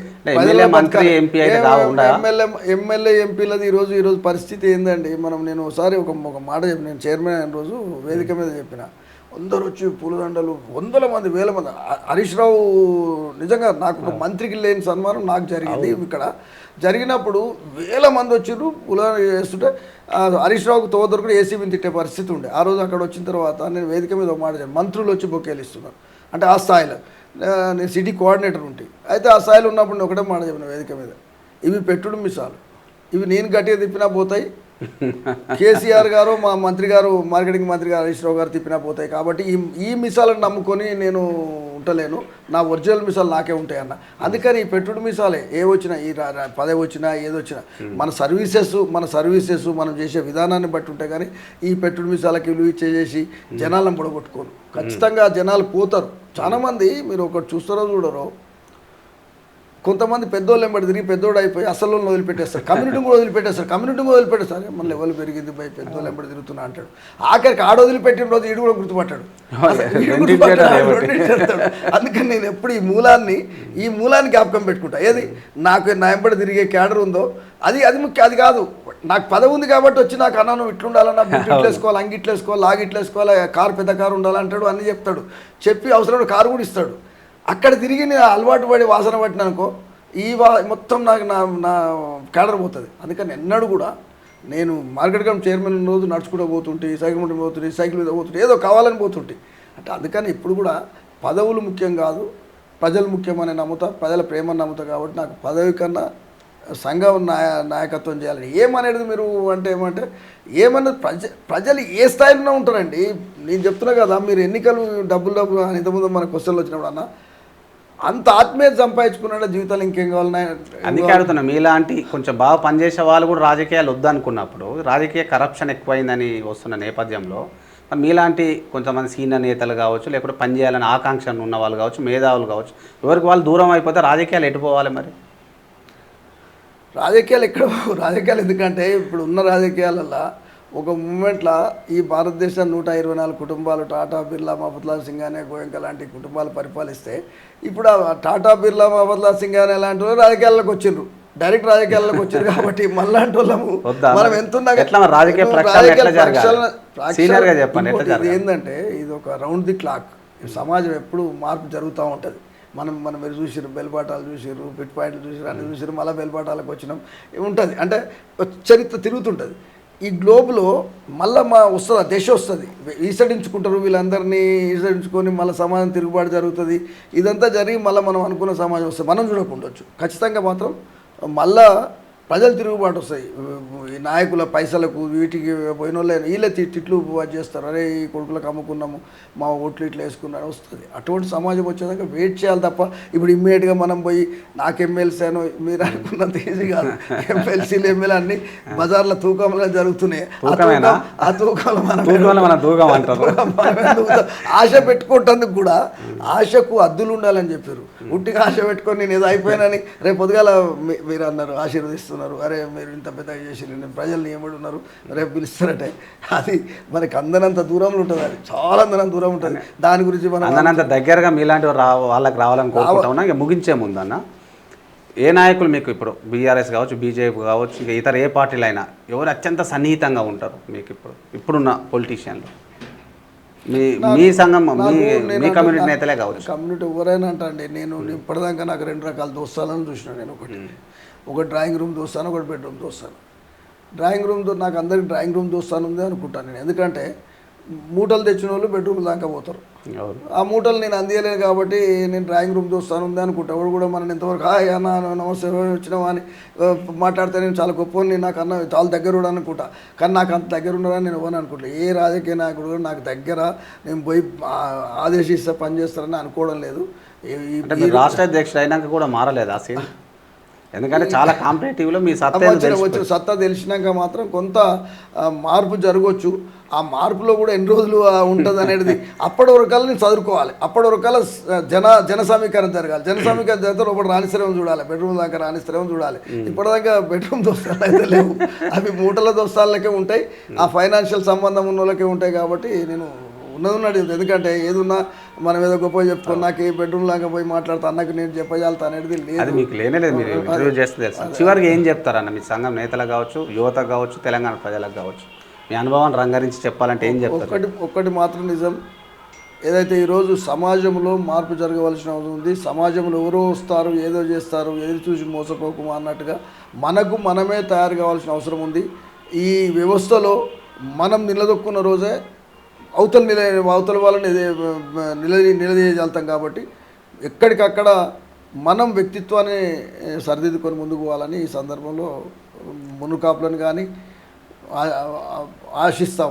ఎమ్మెల్యే ఎంపీలది ఈరోజు పరిస్థితి ఏందండి. నేను ఒకసారి ఒక మాట చెప్పిన, నేను చైర్మన్ అయిన రోజు వేదిక మీద చెప్పిన, అందరూ వచ్చి పూలదండలు, 100 మంది 1000 మంది. హరీష్ రావు నిజంగా నాకు ఒక మంత్రికి లేని సన్మానం నాకు జరిగింది. ఇక్కడ జరిగినప్పుడు 1000 మంది వచ్చిర్రు పూలదండ చేస్తుంటే హరీష్ రావుకు తోదొరకు ఏసీబీని తిట్టే పరిస్థితి ఉండే. ఆ రోజు అక్కడ వచ్చిన తర్వాత నేను వేదిక మీద ఒక మాట చెప్పాను, మంత్రులు వచ్చి బొకేలు ఇస్తున్నారు అంటే ఆ స్థాయిలో నేను సిటీ కోఆర్డినేటర్ ఉంటే, అయితే ఆ స్థాయిలో ఉన్నప్పుడు నేను ఒకటే మాట చెప్పిన వేదిక మీద, ఇవి పెట్టుడు మిసాలు, ఇవి నేను గట్టిగా తిప్పినా పోతాయి, కేసీఆర్ గారు మా మంత్రి గారు మార్కెటింగ్ మంత్రి గారు హరీష్ రావు గారు తిప్పినా పోతాయి. కాబట్టి ఈ మిసాలను నమ్ముకొని నేను ఉంటలేను, నా ఒరిజినల్ మిసాలు నాకే ఉంటాయి అన్న. అందుకని ఈ పెట్టుడు మిసాలే ఏ వచ్చినా, ఈ పదవి వచ్చినా ఏదొచ్చినా మన సర్వీసెస్ మనం చేసే విధానాన్ని బట్టి ఉంటాయి. కానీ ఈ పెట్టుడు మిసాలకి విలువ ఇచ్చేసి జనాలను పొడగొట్టుకోను. ఖచ్చితంగా జనాలు పోతారు. చాలామంది మీరు ఒకటి చూస్తారో చూడరో, కొంతమంది పెద్దోళ్ళు వెంబడి తిరిగి పెద్దోడు అయిపోయి అసలు వదిలిపెట్టేస్తారు, కమ్యూనిటీ కూడా వదిలిపెట్టేస్తారు. మన లెవెల్ పెరిగింది పోయి పెద్దోళ్ళు వెంబడి తిరుగుతున్నా అంటాడు. ఆఖరికి ఆడ వదిలిపెట్టిన రోజు ఈడు కూడా గుర్తుపట్టాడు. అందుకని నేను ఎప్పుడు ఈ మూలాన్ని జ్ఞాపకం పెట్టుకుంటా. ఏది నాకు నా వెంబడి తిరిగే క్యాడర్ ఉందో అది ముఖ్యం. అది కాదు, నాకు పదవి ఉంది కాబట్టి వచ్చి నాకు అన్నాను ఇట్లుండాలన్నా, ఇట్లు వేసుకోవాలి, అంగిట్లు వేసుకోవాలి, లాగిట్లు వేసుకోవాలి, కారు పెద్ద కారు ఉండాలంటాడు, అన్నీ చెప్తాడు. చెప్పి అవసరమైన కారు కూడా ఇస్తాడు. అక్కడ తిరిగి నేను అలవాటు పడి వాసన పట్టిన అనుకో, మొత్తం నాకు నా క్యాడర్ పోతుంది. అందుకని ఎన్నడూ కూడా నేను మార్కెట్ కమిటీ చైర్మన్ రోజు నడుచుకుంటూ పోతుంటే, సైకిల్ మీద పోతుంటే, ఏదో కావాలని పోతుంటే. అంటే అందుకని ఇప్పుడు కూడా పదవులు ముఖ్యం కాదు, ప్రజలు ముఖ్యమని నమ్ముతా, ప్రజల ప్రేమని నమ్ముతా. కాబట్టి నాకు పదవి కన్నా సంఘం నాయకత్వం చేయాలని ఏమనేది మీరు ఏమంటే ప్రజలు ఏ స్థాయిలో ఉంటారండి. నేను చెప్తున్నా కదా, మీరు ఎన్నికలు డబ్బులు ఇంతకుముందు మన క్వశ్చన్లు వచ్చినప్పుడు అన్న అంత ఆత్మీయత సంపాదించుకున్నాడు జీవితాలు ఇంకేం కావాలన్నా. అందుకే అడుగుతున్నా, మీలాంటి కొంచెం బాగా పనిచేసే వాళ్ళు కూడా రాజకీయాలు వద్దనుకున్నప్పుడు రాజకీయ కరప్షన్ ఎక్కువైందని వస్తున్న నేపథ్యంలో మీలాంటి కొంతమంది సీనియర్ నేతలు కావచ్చు, లేకపోతే పనిచేయాలని ఆకాంక్ష ఉన్న వాళ్ళు కావచ్చు, మేధావులు కావచ్చు, ఎవరికి వాళ్ళు దూరం అయిపోతే రాజకీయాలు ఎటుపోవాలి? మరి రాజకీయాలు ఎందుకంటే ఇప్పుడు ఉన్న రాజకీయాలలో ఒక మూమెంట్లో ఈ భారతదేశం 124 కుటుంబాలు టాటా బిర్లా మఫత్లాల్ సింగానే గోయంక లాంటి కుటుంబాలు పరిపాలిస్తే ఇప్పుడు టాటా బిర్లా మఫత్లాల్ సింగానే లాంటి రాజకీయాల్లోకి వచ్చిండ్రు. డైరెక్ట్ రాజకీయాల్లోకి వచ్చారు కాబట్టి మళ్ళాంటి వాళ్ళము వద్దా? మనం ఎంతున్నా ఎట్లా మరి రాజకీయ ప్రక్షాళన ఎట్లా జరగాలి? Senior గా చెప్పండి, ఎట్లా జరగాలి? ఏంటంటే ఇది ఒక రౌండ్ ది క్లాక్. సమాజం ఎప్పుడు మార్పు జరుగుతూ ఉంటుంది. మనం మీరు చూసారు బెల్పాటాలు చూసారు, పిట్ పాయింట్లు చూసారు, అన్ని చూసారు, మళ్ళీ బెల్పాటాలకు వచ్చినాం ఉంటుంది. అంటే చరిత్ర తిరుగుతుంటుంది. ఈ గ్లోబ్లో మళ్ళీ వస్తుంది, దేశ వస్తుంది, ఈసడించుకుంటారు వీళ్ళందరినీ, ఈసడించుకొని మళ్ళీ సమాజం తిరుగుబాటు జరుగుతుంది. ఇదంతా జరిగి మళ్ళీ మనం అనుకున్న సమాజం వస్తుంది. మనం చూడకుండొచ్చు, ఖచ్చితంగా మాత్రం మళ్ళా ప్రజలు తిరుగుబాటు వస్తాయి. ఈ నాయకుల పైసలకు వీటికి పోయిన వాళ్ళే వీళ్ళే తిట్లు చేస్తారు. అరే ఈ కొడుకులకు అమ్ముకున్నాము, మా ఓట్లు ఇట్లా వేసుకున్నాను వస్తుంది. అటువంటి సమాజం వచ్చేదాకా వెయిట్ చేయాలి తప్ప ఇప్పుడు ఇమ్మీడియట్గా మనం పోయి నాకు ఎమ్మెల్సీ అని మీరు అనుకున్నంత ఈజీ కాదు. ఎమ్మెల్సీలు ఎమ్మెల్యే అన్ని బజార్ల తూకంలో జరుగుతున్నాయి. ఆ తూకంలో ఆశ పెట్టుకుంటందుకు కూడా ఆశకు అద్దులు ఉండాలని చెప్పారు. ఉట్టిగా ఆశ పెట్టుకొని నేను ఏదో అయిపోయినని రేపు పొద్దుగాల మీరు అన్నారు ఆశీర్వదిస్తున్నారు. అరే మీరు ఇంత పెద్దగా చేసి నేను ప్రజల్ని ఏమడి ఉన్నారు రేపు పిలుస్తారటే అది మనకి అందనంత దూరంలో ఉంటుంది. అది చాలా అందనంత దూరం ఉంటుంది. దాని గురించి మనం అందనంత దగ్గరగా మీలాంటి వాళ్ళకి రావాలని కోరుకుంటా. ఇక ముగించే ముందన్న ఏ నాయకులు మీకు ఇప్పుడు బీఆర్ఎస్ కావచ్చు, బీజేపీ కావచ్చు, ఇంకా ఇతర ఏ పార్టీలు అయినా ఎవరు అత్యంత సన్నిహితంగా ఉంటారు మీకు ఇప్పుడున్న పొలిటీషియన్లు? మీ సంఘం మీ కమ్యూనిటీ నేతలే కావచ్చు. కమ్యూనిటీ ఎవరైనా అంటండి. నేను ఇప్పటిదాకా నాకు 2 రకాల దోస్తాలను చూసిన. నేను ఒకటి డ్రాయింగ్ రూమ్ దోస్తాను, ఒకటి బెడ్రూమ్ దోస్తాను. డ్రాయింగ్ రూమ్ నాకు అందరికి డ్రాయింగ్ రూమ్ దోస్తాను ఉంది అనుకుంటాను నేను. ఎందుకంటే మూటలు తెచ్చిన వాళ్ళు బెడ్రూమ్ దాకా పోతారు. ఆ మూటలు నేను అందియలేను కాబట్టి నేను డ్రాయింగ్ రూమ్ దోస్తాను ఉంది అనుకుంటా. ఎవరు కూడా మనం ఎంతవరకు అన్న నమస్తే వచ్చినావా అని మాట్లాడితే నేను చాలా గొప్ప, నేను నాకు అన్న చాలా దగ్గర కూడా అనుకుంటా. కానీ నాకు అంత దగ్గర ఉన్నారని నేను ఇవ్వను అనుకుంటా. ఏ రాజకీయ నాయకుడు కూడా నాకు దగ్గర నేను పోయి ఆదేశిస్తే పని చేస్తారని అనుకోవడం లేదు. రాష్ట్ర అధ్యక్షుడు అయినాక కూడా మారలేదు ఆ సీన్. ఎందుకంటే చాలా కాంపిటేటివ్లో మీ సత్తా తెలిసినాక మాత్రం కొంత మార్పు జరగవచ్చు. ఆ మార్పులో కూడా ఎన్ని రోజులు ఉంటుంది అనేది అప్పటి వరకల్లా నేను చదువుకోవాలి. అప్పటి వరకల్లా జన సమీకరణ జరగాలి. జన సమీకరణ జరిగితే ఒకటి రాణిస్తరేమో చూడాలి, బెడ్రూమ్ దాకా రాణిస్తరేమో చూడాలి. ఇప్పటిదాకా బెడ్రూమ్ దోస్తాలు అయితే లేవు. అవి మూటల దోస్తాలకే ఉంటాయి, ఆ ఫైనాన్షియల్ సంబంధం ఉన్న వాళ్ళకే ఉంటాయి. కాబట్టి నేను ఉన్నది ఎందుకంటే ఏదున్నా మనం ఏదో గొప్ప చెప్పుకొని నాకు ఏ బెడ్రూమ్ లాగా పోయి మాట్లాడుతా అన్నకు నేను చెప్పగలుగుతా అనేది లేదు. అది మీకు లేనే లేదు. మీరు ఇంటర్వ్యూ చేస్తే తెలుసు. చివరికి ఏం చెప్తారన్న మీ సంఘం నేతలకు కావచ్చు, యువతకు కావచ్చు, తెలంగాణ ప్రజలకు కావచ్చు, మీ అనుభవాన్ని రంగరించి చెప్పాలంటే ఏం చెప్తారు? ఒక్కటి మాత్రం నిజం. ఏదైతే ఈరోజు సమాజంలో మార్పు జరగవలసిన అవసరం ఉంది. సమాజంలో ఎవరో వస్తారు, ఏదో చేస్తారు, ఎదురు చూసి మోసపోకుమా అన్నట్టుగా మనకు మనమే తయారు కావాల్సిన అవసరం ఉంది. ఈ వ్యవస్థలో మనం నిలదొక్కున్న రోజే అవతల వాళ్ళని నిలదీయగలుగుతాం. కాబట్టి ఎక్కడికక్కడ మనం వ్యక్తిత్వాన్ని సరిదిద్దుకొని ముందుకు పోవాలని ఈ సందర్భంలో మునుకాపులను కానీ ఆశిస్తాం.